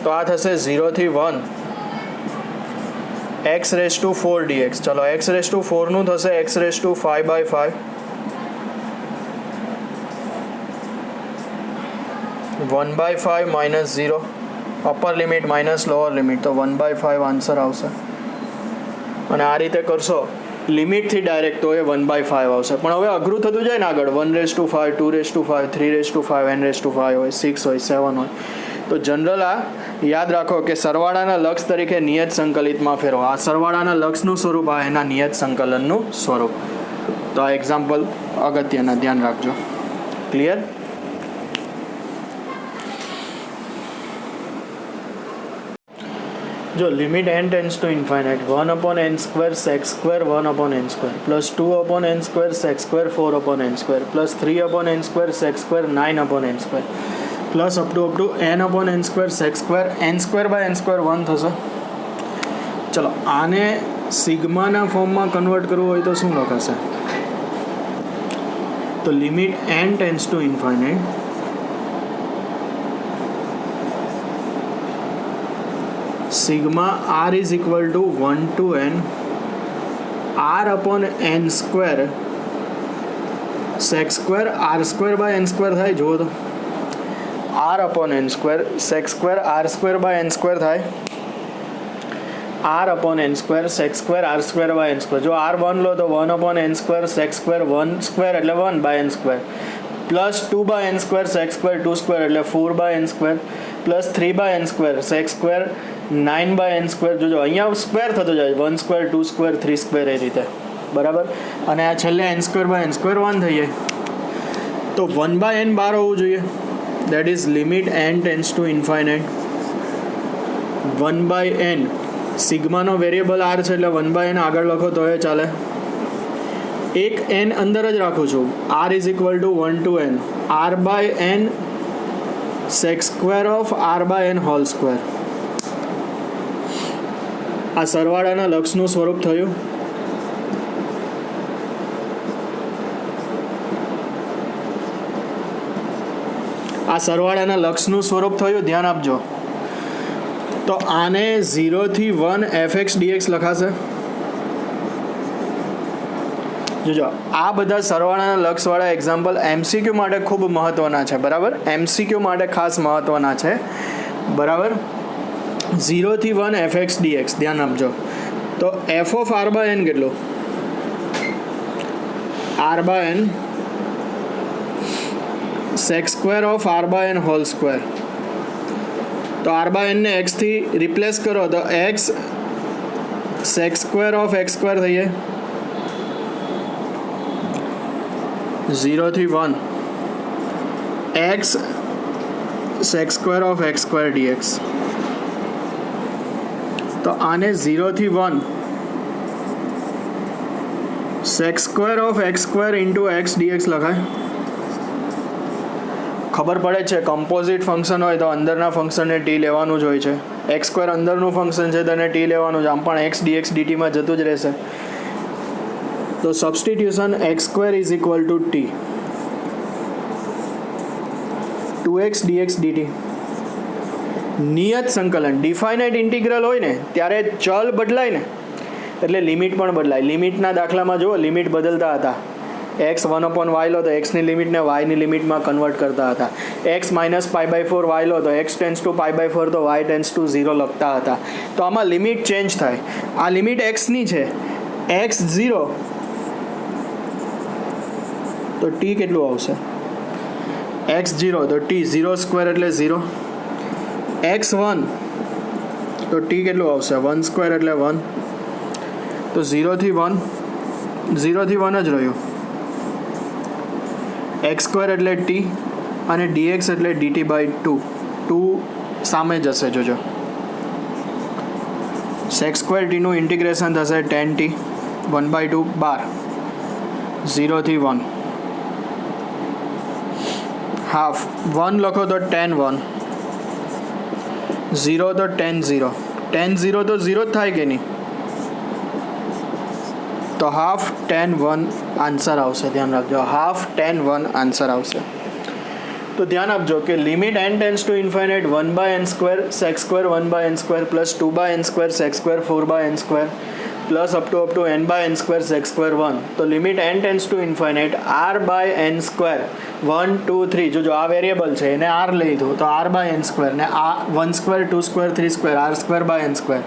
A: તો આ થશે 0 થી 1 x રેઝ ટુ 4 dx. ચલો x રેઝ ટુ 4 નું થશે x raise to 5 by 5. 1 by 5 minus 0, upper limit minus lower limit, તો 1 બાય 5 આન્સર આવશે. અને આ રીતે કરશો લિમિટથી ડાયરેક્ટ તો એ 1 બાય 5 આવશે. પણ હવે અઘરું થતું જાય ને આગળ, 1 raise to 5, 2 raise to 5, 3 raise to 5, n raise to 5 હોય, 6 હોય, 7 હોય. તો જનરલ આ યાદ રાખો કે સરવાળાના લક્ષ તરીકે નિયત સંકલિતમાં ફેરવો. આ સરવાળાના લક્ષનું સ્વરૂપ, આ એના નિયત સંકલનનું સ્વરૂપ. તો આ એક્ઝામ્પલ અગત્યના, ધ્યાન રાખજો. ક્લિયર? જો limit n tends to infinite 1 upon n square sec square 1 upon n square plus 2 upon n square sec square 4 upon n square plus 3 upon n square sec square 9 upon n square plus up two n upon n square sec square n square by n square 1 થશે. ચલો આને સિગ્માના ફોર્મમાં convert કરવું હોય તો શું લખાશે? તો limit n tends to infinite sigma r is equal to 1 to n r upon n square sec square r square by n square થાય. જુઓ તો R upon N square sec square R square by N square થાય R upon N square sec square R square by N square. જો R 1 લો તો 1 upon N square sec square 1 square એટલે 1 by N square plus 2 by N square sec square 2 square એટલે 4 by N square plus 3 by N square sec square 9 by N square. જોજો અહીંયા square થતો જાય 1 square 2 square 3 square એ રીતે બરાબર. અને આ છેલ્લે n square by N square 1 થઈ જાય તો 1 બાય એન બહાર હોવું જોઈએ. That is limit N tends to infinite 1 by N સિગ્માનો વેરિયેબલ આર છે એટલે 1 બાય એન આગળ લખો તો એ ચાલે. એક એન અંદર જ રાખું છું. R is equal to 1 to n r by n sec square of r by n whole square. આ સરવાળાના લક્ષનું સ્વરૂપ થયું. આ સરવાળાના લક્ષનું સ્વરૂપ થયું. ધ્યાન આપજો. તો આને 0 થી 1 fx dx લખાશે. જોજો આ બધા સરવાળાના લક્ષવાળા એક્ઝામ્પલ એમસીક્યુ માટે ખૂબ મહત્વના છે બરાબર. એમસીક્યુ માટે ખાસ મહત્વના છે બરાબર. 0 થી 1 fx dx ધ્યાન આપજો. તો f of r by n કેટલું r by n sec square of r by n whole square. તો r બાય n ને x થી રિપ્લેસ કરો તો x sec square of x square થઈ જાય. 0 થી 1 x sec square of x square dx. તો આને 0 થી 1 sec square of x square into x dx લખાય. ખબર પડે છે કમ્પોઝિટ ફંક્શન હોય તો અંદરના ફંક્શનને ટી લેવાનું જ હોય છે. એક્સ સ્ક્વેર અંદરનું ફંક્શન છે તેને ટી લેવાનું છે. આમ પણ એક્સ ડીએક્સ ડીટીમાં જતું જ રહેશે. તો substitution x square is equal two T 2x dx dt. નિયત સંકલન ડિફાઇનાઇટ ઇન્ટિગ્રલ હોય ને ત્યારે ચલ બદલાય ને એટલે લિમિટ પણ બદલાય. લિમિટના દાખલામાં જુઓ લિમિટ બદલતા હતા. x 1 અપોન y લો તો x ની લિમિટને y ની લિમિટમાં કન્વર્ટ કરતા હતા. x minus pi by 4 y લો તો x tends to pi by 4 તો y ટેન્સ ટુ 0 લખતા હતા. તો આમાં લિમિટ ચેન્જ થાય. આ લિમિટ x ની છે x 0 તો t કેટલું આવશે x 0 તો t 0 સ્ક્વેર એટલે 0. x 1 તો t કેટલું આવશે 1 સ્ક્વેર એટલે 1. તો 0 થી 1 0 થી 1 જ રહ્યું. એક્સ સ્ક્વેર એટલે ટી અને ડીએક્સ એટલે ડીટી બાય 2. 2 સામે જશે જોજો. સેક સ્ક્વેર ટીનું ઇન્ટિગ્રેશન થશે 10t 1/2 12 0 થી 1 હાફ 1 લખો તો 10 1 0 તો 10 0 10 0 તો 0 જ થાય કે નહીં. તો હાફ 10 1 આન્સર આવશે. ધ્યાન રાખજો હાફ 10 1 આન્સર આવશે. તો ધ્યાન આપજો કે limit n tends to infinite 1 by n square sec square 1 by n square plus 2 by n square sec square 4 by n square plus up two n by n square sec square 1. તો limit n tends to infinite r by n square 1 2 3. જો આ variable છે એને r લઈ લીધું તો r by n square ને આ 1 square 2 square 3 square r square by n square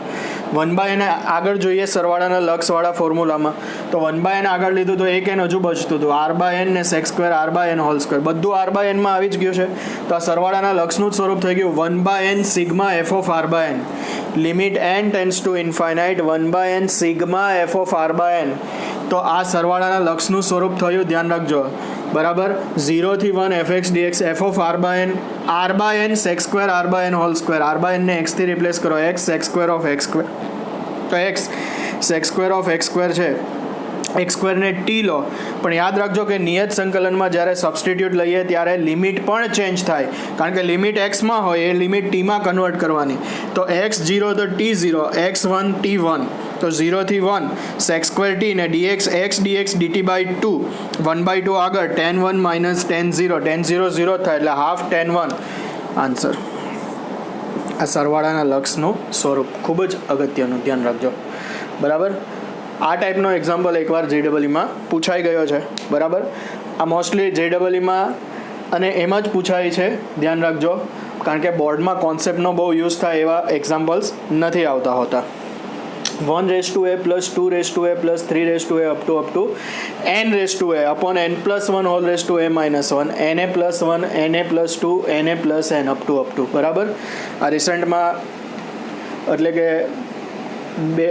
A: 1 by n આગળ જોઈએ સરવાળાના લક્ષવાળા ફોર્મ્યુલામાં તો 1 બાય n આગળ લીધું તો એક n હજુ બચતું હતું r બાય n ને sec square r by n whole square બધું r બાય n માં આવી જ ગયું છે. તો આ સરવાળાના લક્ષનું જ સ્વરૂપ થઈ ગયું 1 by n sigma f of r by n. Limit n tends to infinite 1 by n sigma f of r by n. તો આ સરવાળાના લક્ષનું સ્વરૂપ થયું. ધ્યાન રાખજો બરાબર. 0 થી 1 fx dx f of r by n sec square r by n whole square. r by n ને x થી રિપ્લેસ કરો x sec square of x square. તો x sec square of x square છે x સ્ક્વેરને t લો. પણ યાદ રાખજો કે નિયત સંકલનમાં જ્યારે સબસ્ટિટ્યૂટ લઈએ ત્યારે લિમિટ પણ ચેન્જ થાય કારણ કે લિમિટ એક્સમાં હોય એ લિમિટ ટીમાં કન્વર્ટ કરવાની. તો એક્સ 0 તો ટી 0 એક્સ 1 ટી 1 તો 0 થી 1 સેક સ્ક્વેર ટી ને dx x dx dt by 2 1/2 આગળ 10 1 માઇનસ 10 0 10 0 0 થાય એટલે હાફ 10 1 આન્સર. આ સરવાળાના લક્ષનું સ્વરૂપ ખૂબ જ અગત્યનું ધ્યાન રાખજો બરાબર. આ ટાઈપનો એક્ઝામ્પલ એકવાર જેડબલઈમાં પૂછાઈ ગયો છે બરાબર. આ મોસ્ટલી જેડબલઈમાં અને એમાં જ પૂછાય છે, ધ્યાન રાખજો, કારણ કે બોર્ડમાં કોન્સેપ્ટનો બહુ યુઝ થાય એવા એક્ઝામ્પલ્સ નથી આવતા હોતા. 1 + 2 + 3 up to n upon n + 1 whole a minus 1 na + 1 na + 2 na + n up to બરાબર. આ રિસન્ટમાં એટલે કે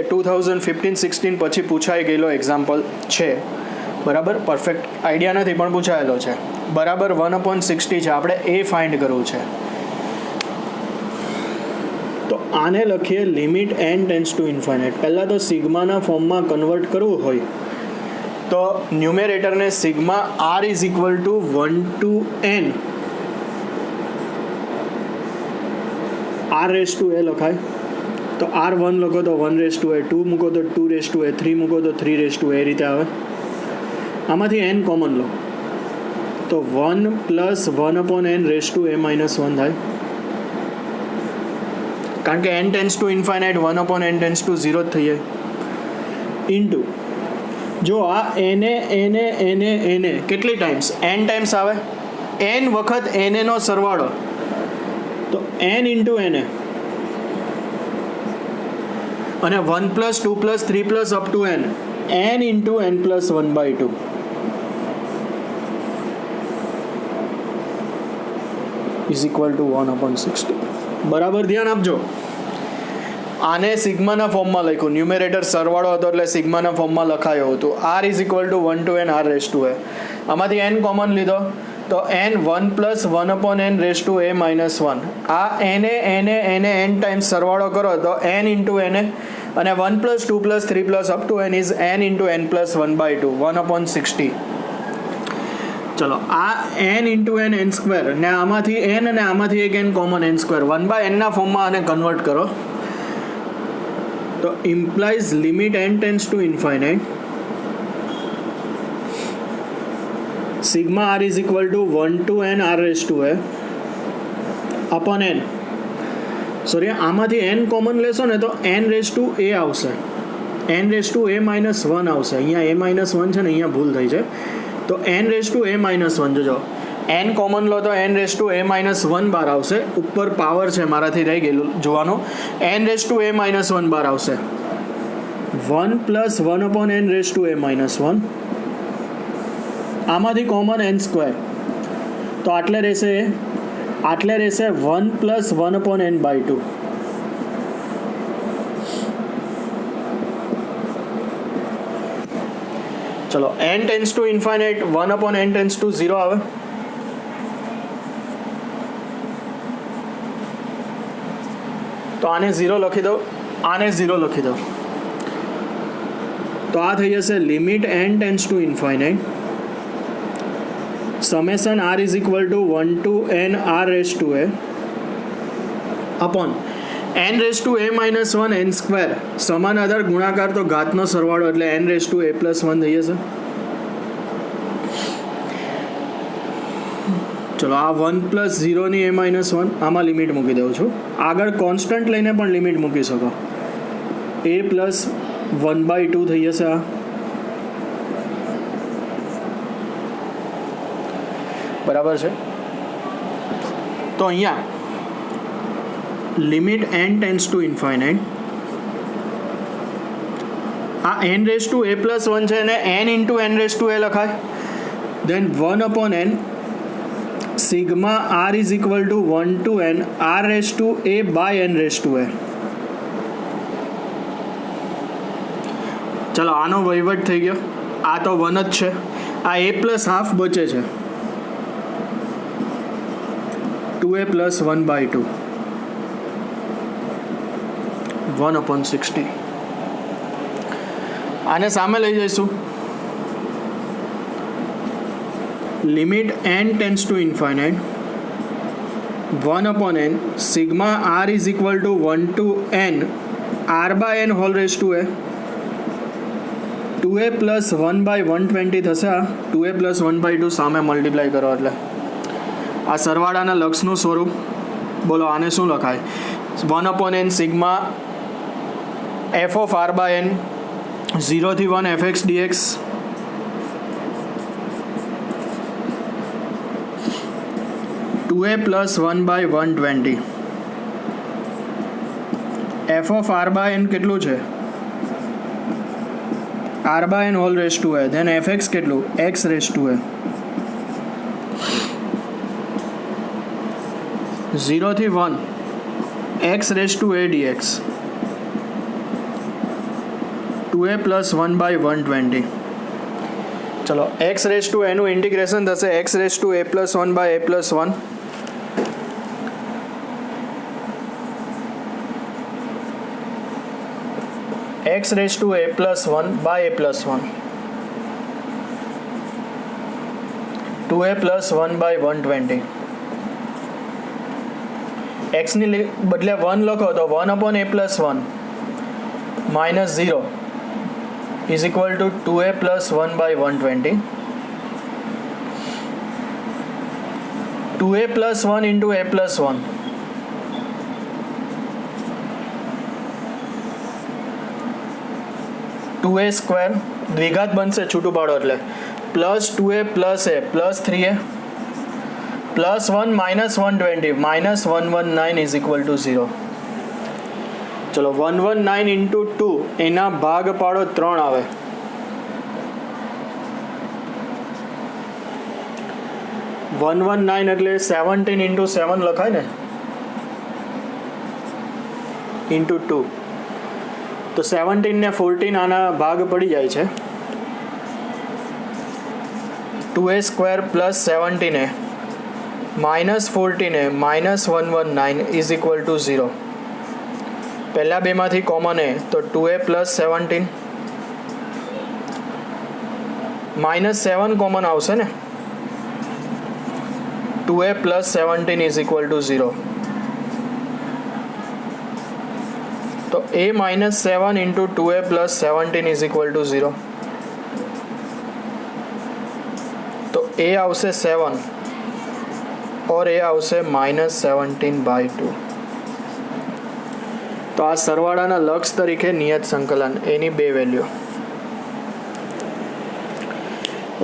A: 2015-16 પછી પૂછાઈ ગયેલો એક્ઝામ્પલ છે, બરાબર. પરફેક્ટ આઈડિયા નથી પણ પૂછાયેલો છે, બરાબર. 1/60 છે, આપણે એ ફાઇન્ડ કરવું છે. તો આને લખીએ limit n tends to infinite. પહેલાં તો સિગ્માના ફોર્મમાં કન્વર્ટ કરવું હોય તો ન્યુમેરેટરને sigma r = 1 to n r⁴ લખાય. તો r1 લખો તો 1⁴, 2 મૂકો તો 2⁴, 3 મૂકો તો 3⁴, એ રીતે આવે. આમાંથી n કોમન લો તો 1 + 1/n⁴ a - 1 થાય, કારણ કે n tends to infinite 1/n tends to 0 જ થઈ જાય. ઇન્ટુ જો આ એને કેટલી ટાઈમ્સ n ટાઈમ્સ આવે, n વખત n નો સરવાળો, તો n × n અને 1 + 2 + 3 + up to n × n + 1/2 = 1/60. બરાબર. ધ્યાન આપજો, આને સિગ્માના ફોર્મમાં લખ્યું, ન્યુમેરેટર સરવાળો હતો એટલે સિગ્માના ફોર્મમાં લખાયો હતું. r = 1 to n r⁴. આમાંથી n કોમન લીધો તો n 1 + 1/n⁴ a - 1. આ n ટાઈમ્સ સરવાળો કરો તો n × n અને 1 + 2 + 3 + up to n is n × n + 1/2 1/60. ચલો, આ n × n² ને આમાંથી n અને આમાંથી એક n કોમન n², 1/n ના ફોર્મમાં આને કન્વર્ટ કરો તો implies limit n tends to infinite sigma r = 1 to n r⁴ upon n. Sorry, આમાંથી n કોમન લેશો ને તો n⁴ આવશે, n⁴ a - 1 આવશે. અહીંયા a - 1 છે ને, અહીંયા ભૂલ થઈ છે. તો n⁴ a - 1 જોજો, n કોમન લો તો n⁴ a - 1 બાર આવશે. ઉપર પાવર છે, મારાથી રહી ગયેલું જોવાનો. n⁴ a - 1 બાર આવશે. 1 + 1/n⁴ a - 1. આમાંથી કોમન n², તો આટલે રહેશે 1 + 1/n/2. ચલો, n tends to infinite 1/n tends to 0 આવે. તો આને 0 લખી દો, આને 0 લખી દો, તો આ થઈ જશે limit n tends to infinite summation r = 1 to n r⁴ upon n⁴ a - 1 n². સમાન આધાર ગુણાકાર તો ઘાતનો સરવાળો એટલે n⁴ a + 1 થઈ જશે. ચલો, આ 1 + 0 ની a - 1 આમાં લિમિટ મૂકી દઉં છું. આગળ કોન્સ્ટન્ટ લઈને પણ લિમિટ મૂકી શકો, a + 1/2 થઈ જશે. આ બરાબર છે. તો અહીંયા limit n tends to infinite, આ n⁴ a + 1 છે અને n × n⁴ લખાય. દેન 1/n sigma r = 1 to n r⁴ a/n⁴. ચલો, આનો વહીવટ થઈ ગયો. આ તો 1 જ છે, આ a + ½ બચે છે, 2a + 1/2 1/60. આને સામે લઈ જઈશું. Limit n tends to infinite 1/n sigma r = 1 to n r/n⁴ 2a + 1/120 થશે. આ 2a + 1/2 સામે મલ્ટીપ્લાય કરો એટલે આ સરવાળાના લક્ષનું સ્વરૂપ. બોલો, આને શું લખાય? 1/n સિગ્મા f(r/n) 0 થી 1 fx dx 2a plus 1 by 120. f of r by n કેટલું છે? r by n whole raised to a. then fx કેટલું? x raised to a. 0 થી 1 x raised to a dx. 2a plus 1 by 120. ચલો x raised to a નું integration થશે x raised to a plus 1 by a plus 1. x raised to a plus 1 by a plus 1. 2a plus 1 by 120. x ની બદલે 1 લખો તો 1 upon a plus 1 minus 0 is equal to 2a plus 1 by 120. 2a plus 1 into a plus 1. 2a square દ્વિઘાત બનશે છૂટું પાડો એટલે plus 2a plus a plus 3a plus 1 minus 120 minus 119 is equal two 0. ચલો 119 into 2 એના ભાગ પાડો 3 આવે. 119 એટલે 17 ઇન્ટુ 7 લખાય ને ઇન્ટુ 2 તો 17 ને 14 આના ભાગ પડી જાય છે. 2a square plus 17a minus 14a minus 119 is equal two 0. પહેલા બેમાંથી કોમન એ તો 2a પ્લસ 17 માઇનસ 7 કોમન આવશે ને 2a plus 17 is equal two 0. તો a minus 7 into 2a plus 17 is equal to 0. તો a આવશે 7 और a આવશે minus 17 by 2. તો આ સરવાળાના લક્ષ તરીકે નિયત સંકલન એની બે વેલ્યુ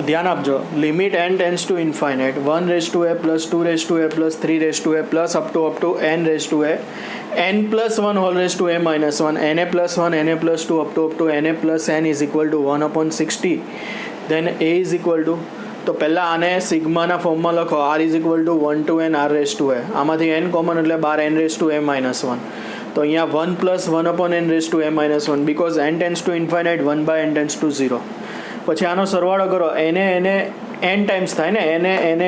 A: ધ્યાન આપજો. Limit n tends to infinite 1 raise to a plus 2 raise to a plus 3 raise to a plus up two n raise to a n plus 1 whole raised to a minus 1 na plus 1 na plus 2 up to na plus n is equal to 1 upon 60. then a is equal to તો પહેલાં આને સિગ્માના ફોર્મમાં લખો r is equal to 1 to n r raised to a. આમાંથી n common એટલે 12 n raised to a minus 1. તો અહીંયા 1 plus 1 upon n raised to a minus 1 because n tends to infinite 1 by n tends to 0. પછી આનો સરવાળો કરો એને n times થાય ને એને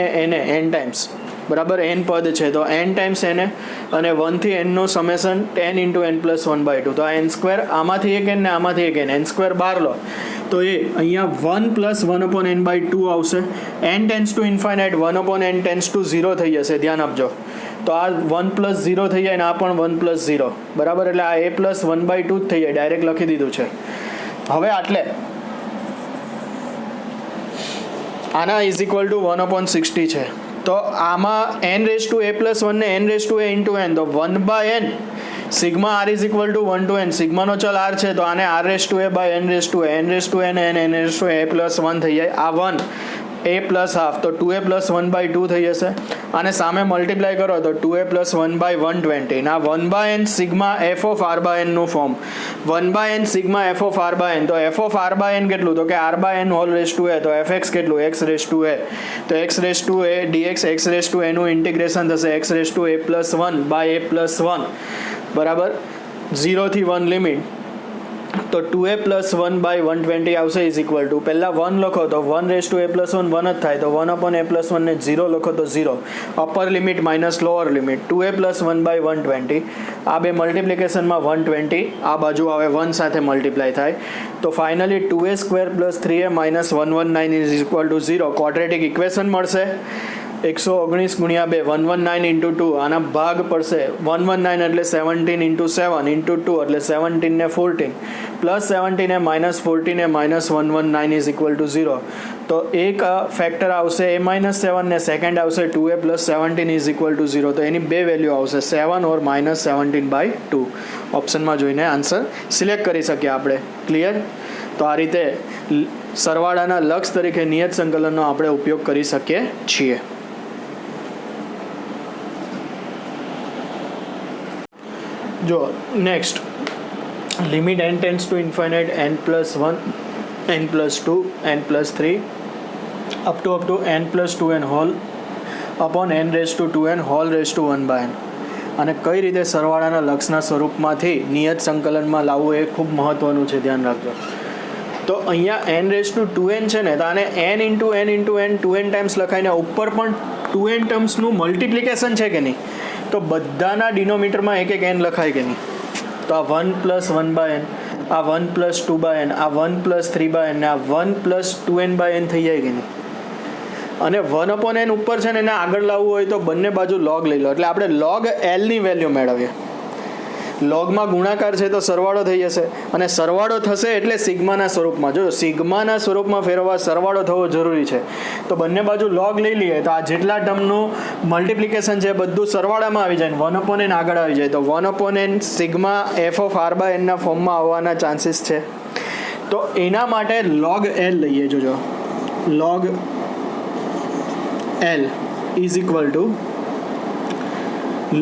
A: n ટાઈમ્સ બરાબર n પદ છે તો n ટાઈમ્સ એને અને 1 થી n નો summation 10 into n plus 1 by 2 તો આ n સ્ક્વેર આમાંથી એક n ને આમાંથી એક n સ્ક્વેર બહાર લો તો એ અહીંયા 1 પ્લસ 1 અપોન n બાય 2 આવશે. n tends to infinite 1 upon n tends to 0 થઈ જશે. ધ્યાન આપજો. તો આ 1 પ્લસ 0 થઈ જાય ને આ પણ 1 પ્લસ 0 બરાબર એટલે આ a પ્લસ 1 બાય 2 જ થઈ જાય. ડાયરેક્ટ લખી દીધું છે. હવે આટલે આના ઇઝ ઇક્વલ ટુ 1 અપોન 60 છે. તો આમાં n raise to a plus 1 ને n raise to a into n તો 1 by n sigma r is equal to 1 to n સિગ્માનો ચલ r છે તો આને r raise to a by n raise to a n raise to n n raise to a plus 1 થઈ જાય. આ 1 a plus half તો 2a plus 1 by 2 થઈ જશે. અને સામે મલ્ટીપ્લાય કરો તો 2a પ્લસ 1 બાય 120 ના 1 by n sigma f of r by n નું form 1 by n sigma f of r by n તો f of r by n કેટલું તો કે r by n whole raise to a તો fx કેટલું x raise to a તો x raise to a dx x raise to a નું integration થશે x raise to a plus 1 by a plus 1 બરાબર 0 થી 1 લિમિટ તો 2a plus 1 by 120 આવશે is equal two પહેલાં 1 લખો તો 1 રેઝ ટુ a પ્લસ 1 1 જ થાય તો 1 અપોન a પ્લસ 1 ને 0 લખો તો 0 upper limit minus lower limit 2a plus 1 by 120 આ બે મલ્ટિપ્લિકેશનમાં 120 આ બાજુ આવે 1 સાથે મલ્ટીપ્લાય થાય તો finally 2a square plus 3a minus 119 is equal two 0 quadratic equation મળશે. 119 ગુણ્યા 2 119 ઇન્ટુ 2 આના ભાગ પડશે 119 એટલે 17 ઇન્ટુ 7 ઇન્ટુ 2 એટલે 17 ને 14 plus 17 A minus 14 A minus 119 is equal two 0 તો એક ફેક્ટર આવશે a માઇનસ 7 ને સેકન્ડ આવશે 2a plus 17 is equal two 0 તો એની બે વેલ્યુ આવશે 7 ઓર માઇનસ 17 બાય 2 ઓપ્શનમાં જોઈને આન્સર સિલેક્ટ કરી શકીએ આપણે. ક્લિયર? તો આ રીતે સરવાળાના લક્ષ તરીકે નિયત સંકલનનો આપણે ઉપયોગ કરી શકીએ છીએ. જો next limit n tends to infinite n+1 n+2 n+3 up to n+2n whole upon n⁻²n whole raise to 1/n. અને કઈ રીતે સરવાળાના લક્ષના સ્વરૂપમાંથી નિયત સંકલનમાં લાવવું એ ખૂબ મહત્ત્વનું છે, ધ્યાન રાખજો. તો અહીંયા n⁻²n છે ને, તો આને n × n × n 2n times લખાઈને ઉપર પણ 2n ટર્મ્સનું મલ્ટિપ્લિકેશન છે કે નહીં, તો બધાના ડિનોમીટરમાં એક n લખાય કે નહીં. તો આ 1+1/n, આ 1+2/n, આ 1+3/n ને આ 1+2n/n થઈ જાય કે નહીં. અને 1/n ઉપર છે ને એને આગળ લાવવું હોય તો બંને બાજુ log લઈ લો, એટલે આપણે log l ની વેલ્યુ મેળવીએ. લોગમાં ગુણાકાર છે તો સરવાળો થઈ જશે, અને સરવાળો થશે એટલે સિગ્માના સ્વરૂપમાં. જો સિગ્માના સ્વરૂપમાં ફેરવવા સરવાળો થવો જરૂરી છે, તો બંને બાજુ log લઈ લઈએ તો આ જેટલા ટર્મનું મલ્ટિપ્લિકેશન છે બધું સરવાળામાં આવી જાય, 1/n આગળ આવી જાય. તો 1/n સિગ્મા f(r/n) ના ફોર્મમાં આવવાના ચાન્સીસ છે. તો એના માટે log l લઈએ. જોજો log l is equal to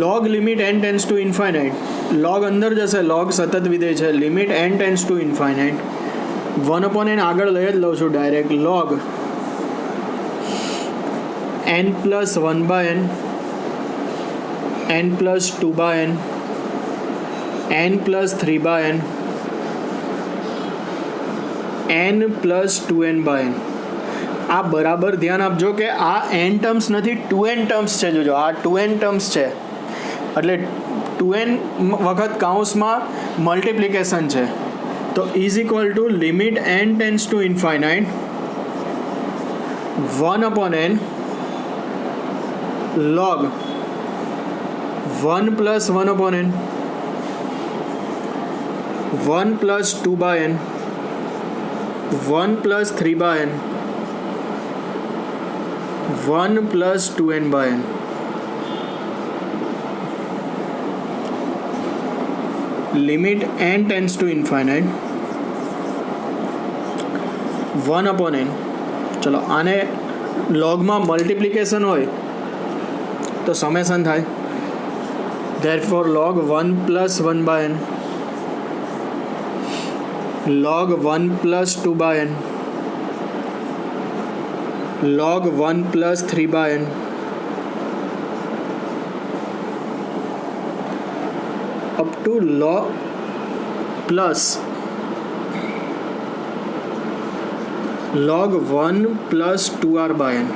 A: log limit n tends to infinite, log અંદર જશે, log સતત વિધેય છે, limit n tends to infinite 1/n આગળ લઈ જ લઉં છું direct, log n+1/n n+2/n n+3/n n+2n/n. આ બરાબર ધ્યાન આપજો કે આ n ટર્મ્સ નથી, 2n ટર્મ્સ છે. જોજો આ 2n ટર્મ્સ છે, એટલે 2n વખત કાઉન્સમાં મલ્ટિપ્લિકેશન છે. તો is equal to limit n tends to infinite 1/n log 1+1/n 1+2/n 1+3/n 1+2n/n. Limit n tends to infinite 1/n. ચલો આને લોગમાં મલ્ટિપ્લિકેશન હોય તો સમેશન થાય, therefore log 1+1/n log 1+2/n log 1+3/n up to log plus log 1+2r/n.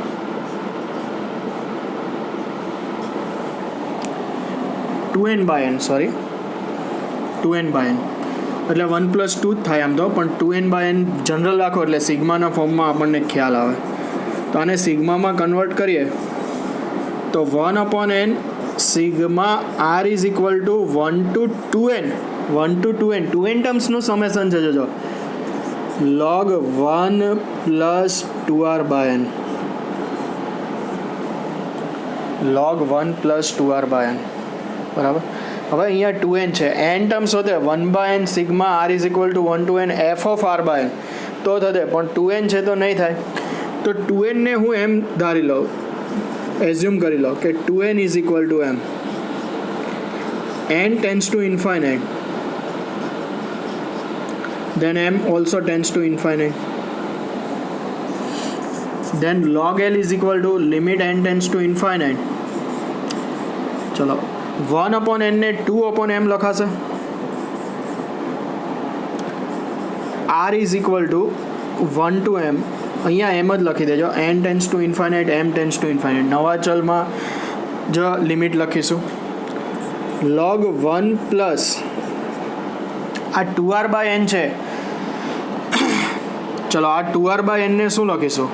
A: sorry 2n/n એટલે 1+2 જ થાય આમ તો, પણ 2n/n જનરલ રાખો એટલે સિગ્માના ફોર્મમાં આપણને ખ્યાલ આવે. તો આને સિગ્મામાં કન્વર્ટ કરીએ તો 1/n sigma r is equal to 1 to 2n 2n ટર્મ્સનું સમેશન છે. જોજો log 1+2r/n log 1+2r/n બરાબર. હવે અહીંયા 2n છે, n ટર્મ્સ હોતે 1/n sigma r is equal to 1 to n f(r/n) તો થતે, પણ 2n છે તો નહીં થાય. તો 2n ને હું એમ ધારી લઉં, એઝ્યુમ કરી લો કે 2n is equal two m, n tends to infinite then m also tends to infinite, then log l is equal to limit n tends to infinite. ચલો 1/n ને 2/m લખાશે, r is equal to 1 to m, અહીંયા m જ લખી દેજો, n tends to infinite m tends to infinite. નવા ચલમાં જો limit લખીશું log 1 પ્લસ આ 2r/n છે. ચલો આ 2r/n ને શું લખીશું,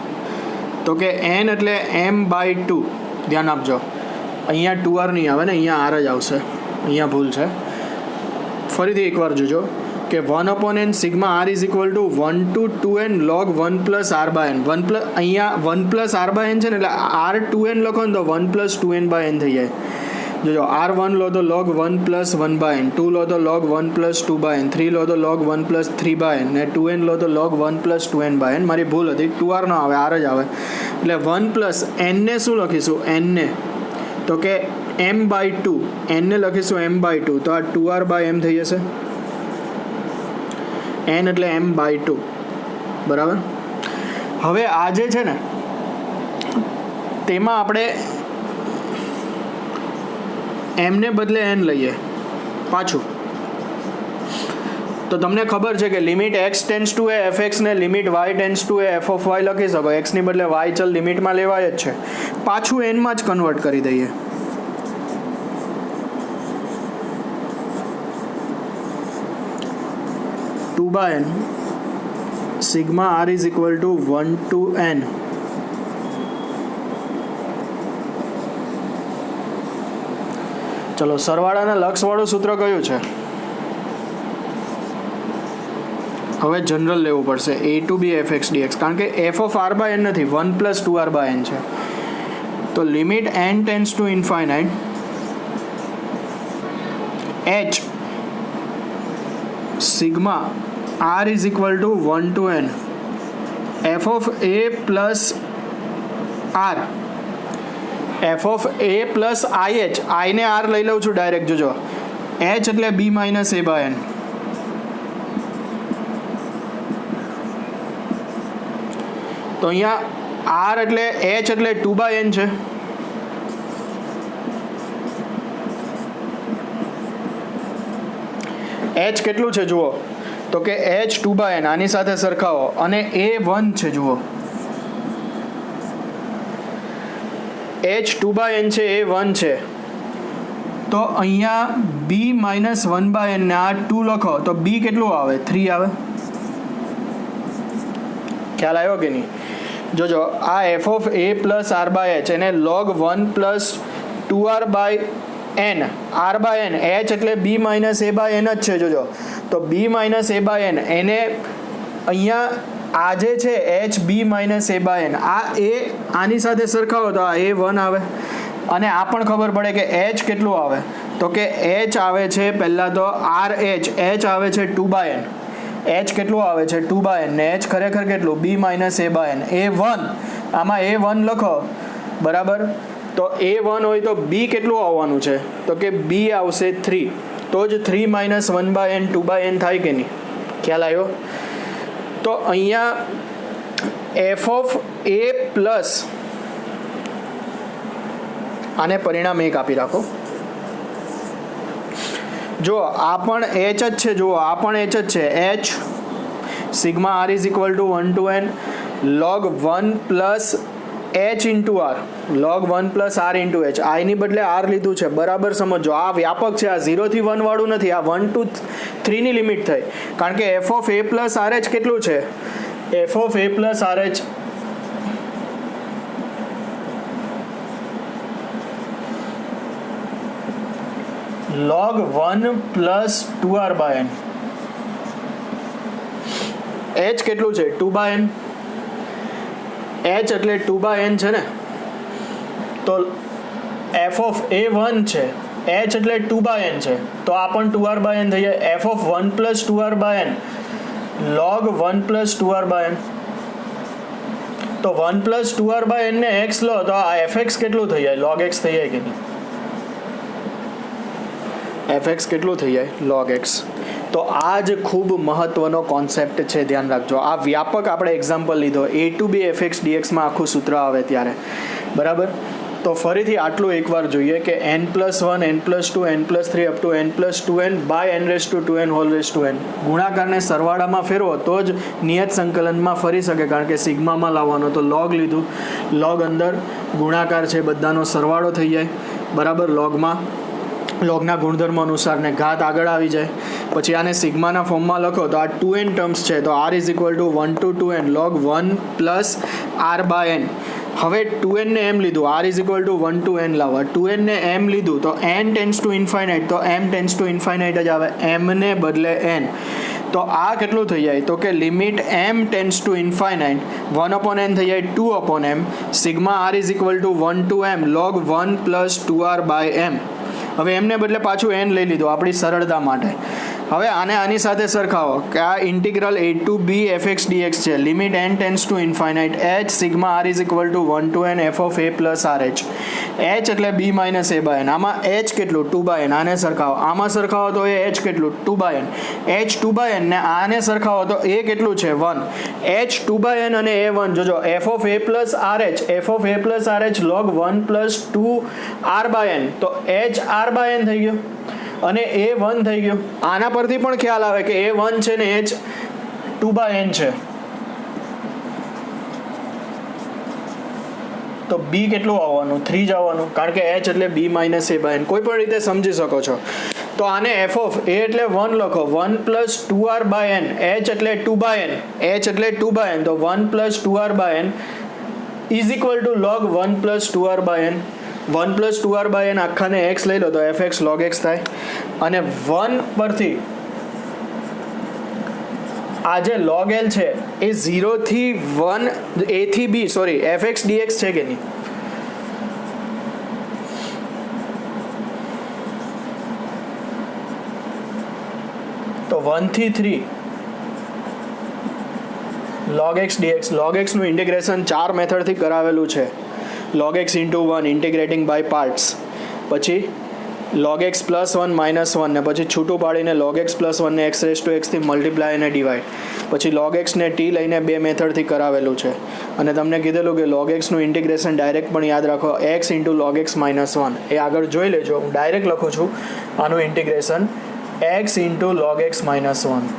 A: તો કે n એટલે m/2. ધ્યાન આપજો અહીંયા 2r નહીં આવે ને, અહીંયા r જ આવશે, અહીંયા ભૂલ છે. ફરીથી એકવાર જોજો કે 1/n sigma r is equal to 1 to 2n log 1+r/n. અહીંયા 1+r/n છે ને, એટલે r2n લખો ને તો 1+2n/n થઈ જાય. જોજો r1 લો તો log 1+1/n, 2 લો તો log 1+2/n, 3 લો તો log 1+3/n ને 2n લો તો log 1+2n/n. મારી ભૂલ હતી, 2r ન આવે, r જ આવે. એટલે 1+n ને શું લખીશું, n ને, તો કે m/2 n ને લખીશું m/2 તો આ 2r/m થઈ જશે. n એટલે m/2 બરાબર. હવે આ જે છે ને તેમાં આપણે m ને બદલે n લઈએ પાછું, તો તમને ખબર છે કે limit x tends to A fx ને limit y tends to A f(y) લખી શકો. x ની બદલે y ચલ લિમિટમાં લેવાય જ છે, પાછું n માં જ કન્વર્ટ કરી દઈએ. n sigma r is equal to 1 to n. ચલો સરવાળાના લક્ષવાળું સૂત્ર કયું છે? હવે જનરલ લેવું પડશે a to b fx dx, કારણ કે f(r/n) નથી, 1 + 2r/n છે. તો limit n tends to infinite h sigma r is equal to 1 to n f(a + r) f(a + ih) i ને r લઈ લઉં છું ડાયરેક્ટ, જોજો h એટલે b - a/n. તો અહીંયા r એટલે h એટલે 2/n છે. h કેટલું છે જુઓ, તો કે h 2/n આની સાથે સરખાવો, અને a 1 છે જુઓ, h 2/n છે, a 1 છે. તો અહીંયા b - 1/n ને આ 2 લખો તો b કેટલું આવે? 3 આવે. ખ્યાલ આવ્યો કે નહીં? જોજો આ f(a + r/h) એને log 1 + 2r/n r/n h એટલે b - a/n જ છે. જોજો તો b - a/n એને અહીંયા આ જે છે h b - a/n આ a આની સાથે સરખાવો તો આ a1 આવે, અને આ પણ ખબર પડે કે h કેટલું આવે, તો કે h આવે છે પહેલાં તો rh, h આવે છે 2/n, h કેટલું આવે છે 2/n ને h ખરેખર કેટલું b - a/n a1, આમાં a1 લખો બરાબર. તો a1 હોય તો b કેટલું આવવાનું છે, તો કે b આવશે 3, તો જ 3 - 1/n 2/n થાય કે નહીં? ખ્યાલ આવ્યો? તો અહીંયા f(a + આને પરિણામ 1 આપી રાખો. જો આ પણ h જ છે, જુઓ આ પણ h જ છે, h sigma r is equal to 1 to n log 1 + h into r, log 1 + r into h. i ની બદલે r લીધું છે, બરાબર સમજો. આ વ્યાપક છે, આ 0 થી 1 વાળું નથી, આ 1 to 3 ની લિમિટ થઈ, કારણ કે f(a + rh) કેટલું છે? f(a + rh) log 1 + 2r/n. h કેટલું છે? 2/n. h એટલે 2/n છે ને, તો f(a1) છે, h એટલે 2/n છે, તો આ પણ 2r/n થઈ જાય. f(1 + 2r/n) log 1 + 2r/n. તો 1 + 2r/n ને x લો તો આ fx કેટલું થઈ જાય? log x થઈ જાય કે નહીં? fx કેટલું થઈ જાય? log x. તો આ જ ખૂબ મહત્વનો કોન્સેપ્ટ છે, ધ્યાન રાખજો. આ વ્યાપક આપણે એક્ઝામ્પલ લીધો a to b fx dx માં આખું સૂત્ર આવે ત્યારે, બરાબર. તો ફરીથી આટલું એકવાર જોઈએ કે n + 1 n + 2 n + 3 up to n + 2n by n⁻²n ગુણાકારને સરવાળામાં ફેરવો તો જ નિયત સંકલનમાં ફરી શકે, કારણ કે સિગ્મામાં લાવવાનો. તો log લીધું, log અંદર ગુણાકાર છે, બધાનો સરવાળો થઈ જાય, બરાબર. લોગના ગુણધર્મ અનુસાર ને ઘાત આગળ આવી જાય. પછી આને સિગ્માના ફોર્મમાં લખો તો આ 2n ટર્મ્સ છે, તો r is equal to 1 to 2n log 1 + r/n. હવે 2n ને m લીધું, r is equal to 1 to n લાવવા, 2n ને m લીધું તો n ટેન્ડ્સ ટુ ઇન્ફાઇનાઇટ, તો m ટેન્ડ્સ ટુ ઇન્ફાઇનાઇટ જ આવે, m ને બદલે n. તો આ કેટલું થઈ જાય? તો કે limit m tends to infinite 1/n થઈ જાય 2/m sigma r is equal to 1 to m log 1 + 2r/m. હવે એમને બદલે પાછું n લઈ લીધું આપણી સરળતા માટે. હવે આને આની સાથે સરખાવો કે આ integral a to b fx dx છે, limit n tends to infinite h sigma r is equal to 1 to n f of a plus r h. h એટલે b minus a by n. આમાં h કેટલું 2 by n. આને સરખાવો, આમાં સરખાવો તો એ h કેટલું 2 by n. h 2 by n ને આને સરખાવો તો a કેટલું છે 1. h 2 બાય n અને a 1. જોજો f of a plus r h, f of a plus r h log 1 plus 2 r by n, તો h r બાય n થઈ ગયો અને એ 1 થઈ ગયો. આના પરથી પણ ખ્યાલ આવે કે એ 1 છે ને h 2 બાય n છે. તો b કેટલું આવવાનું? 3 જ આવવાનું, કારણ કે h એટલે b minus a by n. કોઈ પણ રીતે સમજી શકો છો. તો આને f of a એટલે 1 લખો, 1 plus 2r by n, h એટલે 2 બાય n, h એટલે 2 બાય n, તો 1 plus 2r by n is equal to log 1 plus 2r by n. 1 plus 2r by n આખાને x લઈ લો તો fx log x થાય. અને 1 પરથી આ જે log l છે એ 0 થી 1 a થી b સોરી fx dx છે કે નહીં? તો 1 થી 3 log x dx. log x નું ઇન્ટિગ્રેશન 4 મેથડથી કરાવેલું છે. log x into 1 integrating by parts, પછી log x plus 1 minus 1 ને પછી છૂટું પાડીને log x plus 1 ને x raised to x થી મલ્ટીપ્લાય અને ડિવાઈડ, પછી log x ને t લઈને 2 મેથડથી કરાવેલું છે. અને તમને કીધેલું કે log x નું ઇન્ટિગ્રેશન ડાયરેક્ટ પણ યાદ રાખો, x into log x minus 1. એ આગળ જોઈ લેજો, હું ડાયરેક્ટ લખું છું આનું integration x into log x minus 1.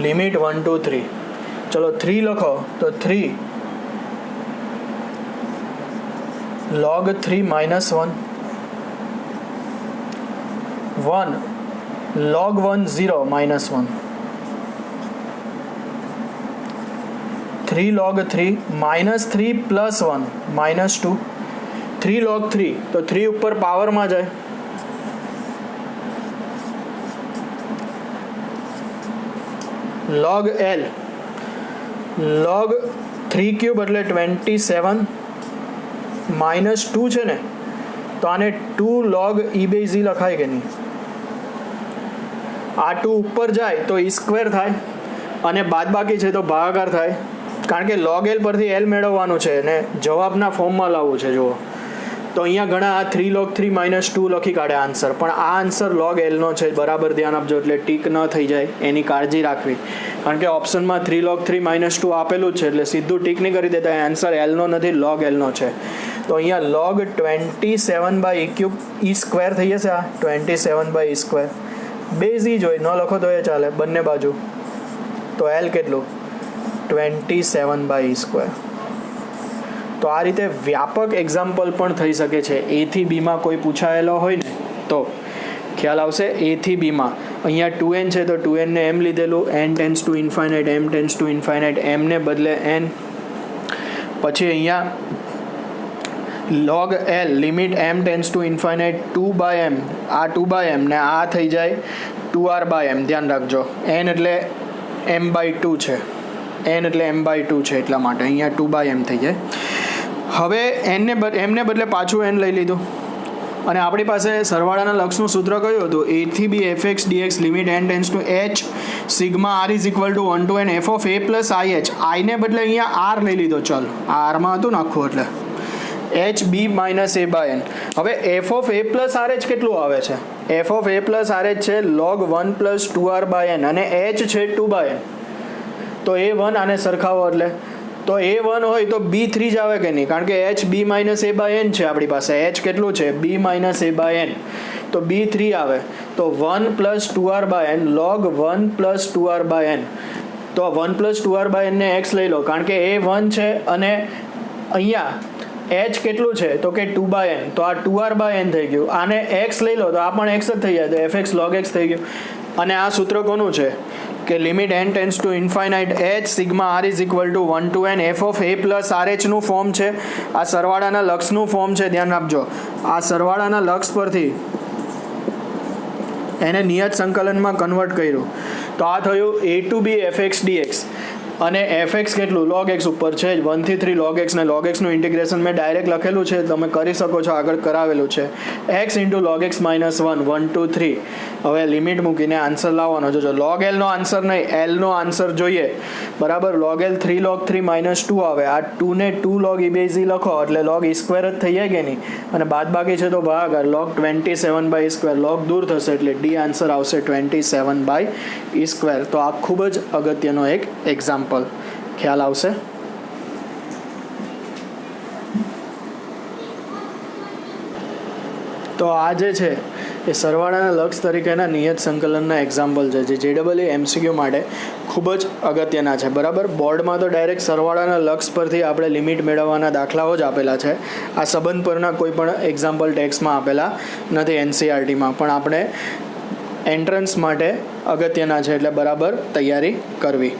A: Limit 1 to 3. ચલો 3 લખો તો 3 log 3 minus 1, 1 log 1 0 minus 1, 3 log 3 minus 3 plus 1 minus 2, 3 log 3 તો 3 ઉપર પાવરમાં જાય, log l log 3 ક્યુબ એટલે 27 માઇનસ 2 છે ને, તો આને 2 log e બેઝ e લખાય કે નહીં? આ 2 ઉપર જાય તો e સ્ક્વેર થાય અને બાદબાકી છે તો ભાગાકાર થાય, કારણ કે log l પરથી l મેળવવાનું છે અને જવાબના ફોર્મમાં લાવવું છે. જુઓ તો અહીંયા ઘણા આ 3 log 3 minus 2 લખી કાઢે આન્સર, પણ આ આન્સર log l નો છે. બરાબર ધ્યાન આપજો એટલે ટીક ન થઈ જાય એની કાળજી રાખવી, કારણ કે ઓપ્શનમાં 3 log 3 minus 2 આપેલું જ છે એટલે સીધું ટીક નહીં કરી દેતા. આન્સર l નો નથી, log l નો છે. તો અહીંયા log 27 by e cube e square થઈ જશે. આ 27 by e square base e જોઈ ન લખો તો એ ચાલે બંને બાજુ. તો l કેટલું? 27 બાય e સ્ક્વેર. તો આ રીતે વ્યાપક એક્ઝામ્પલ પણ થઈ શકે છે. a થી b માં કોઈ પૂછાયેલો હોય ને તો ખ્યાલ આવશે. a થી b માં અહીંયા 2n છે તો 2n ને m લીધેલું, n tends to infinite, m tends to infinite, m ને બદલે n. પછી અહીંયા log l limit m tends to infinite 2 by m, આ 2 બાય m ને આ થઈ જાય 2r બાય m. ધ્યાન રાખજો n એટલે m બાય 2 છે, n એટલે m બાય 2 છે એટલા માટે અહીંયા 2 બાય m થઈ જાય. હવે એમને બદલે પાછું n લઈ લીધું અને આપણી પાસે સરવાળાના લક્ષનું સૂત્ર કયું હતું? a થી b fx dx limit n tends two h sigma r is equal to 1 to n f of a plus ih. i ને બદલે અહીંયા r લઈ લીધો. ચાલો r માં હતું ને આખું એટલે h b minus a by n. હવે f of a plus r h કેટલું આવે છે? f of a plus r h છે log 1 plus 2r by n અને h છે 2 બાય n. તો a 1 આને સરખાવો એટલે તો a 1 હોય તો b 3 જ આવે કે નહીં? કારણ કે h b minus a by n છે આપણી પાસે. h કેટલું છે? b minus a by n, તો b 3 આવે. તો 1 plus 2r by n log 1 plus 2r by n. તો 1 પ્લસ 2r બાય n ને x લઈ લો, કારણ કે a 1 છે અને અહીંયા h કેટલું છે તો કે 2 બાય n, તો આ 2r બાય n થઈ ગયું. આને x લઈ લો તો આ પણ x જ થઈ જાય, તો fx log x થઈ ગયું. અને આ સૂત્ર કોનું છે કે limit n tends to infinite h sigma r is equal to 1 to n f of a plus R એચનું ફોર્મ છે. આ સરવાળાના લક્ષનું ફોર્મ છે, ધ્યાન રાખજો. આ સરવાળાના લક્ષ પરથી એને નિયત સંકલનમાં કન્વર્ટ કર્યું તો આ થયું a to b fx dx. અને એફ એક્સ કેટલું log x ઉપર છે જ 1 થી 3 log x ને log x નું ઇન્ટિગ્રેશન મેં ડાયરેક્ટ લખેલું છે, તમે કરી શકો છો, આગળ કરાવેલું છે. x into log x minus 1 1 2 3. હવે લિમિટ મૂકીને આન્સર લાવવાનો. જોજો log l નો આન્સર નહીં, l નો આન્સર જોઈએ, બરાબર. log l 3 log 3 માઇનસ 2 આવે. આ 2 ને 2 log e બેઝ લખો એટલે log e સ્ક્વેર જ થઈ જાય કે નહીં, અને બાદ બાકી છે તો ભાગાકાર log 27 બાય સ્ક્વેર, log દૂર થશે એટલે ડી આન્સર આવશે 27 બાય e સ્ક્વેર. તો આ ખૂબ જ અગત્યનો એક એક્ઝામ્પલ, ખ્યાલ આવશે. તો આ જે છે એ સરવાળાના લક્ષ તરીકેના નિયત સંકલનના એક્ઝામ્પલ છે, જે JEE MCQ માટે ખૂબ જ અગત્યના છે, બરાબર. બોર્ડમાં તો ડાયરેક્ટ સરવાળાના લક્ષ પરથી આપણે લિમિટ મેળવવાના દાખલાઓ જ આપેલા છે. આ સંબંધ પરના કોઈ પણ એક્ઝામ્પલ ટેક્સ્ટમાં આપેલા નથી, NCERTમાં, પણ આપણે એન્ટ્રન્સ માટે અગત્યના છે એટલે બરાબર તૈયારી કરવી.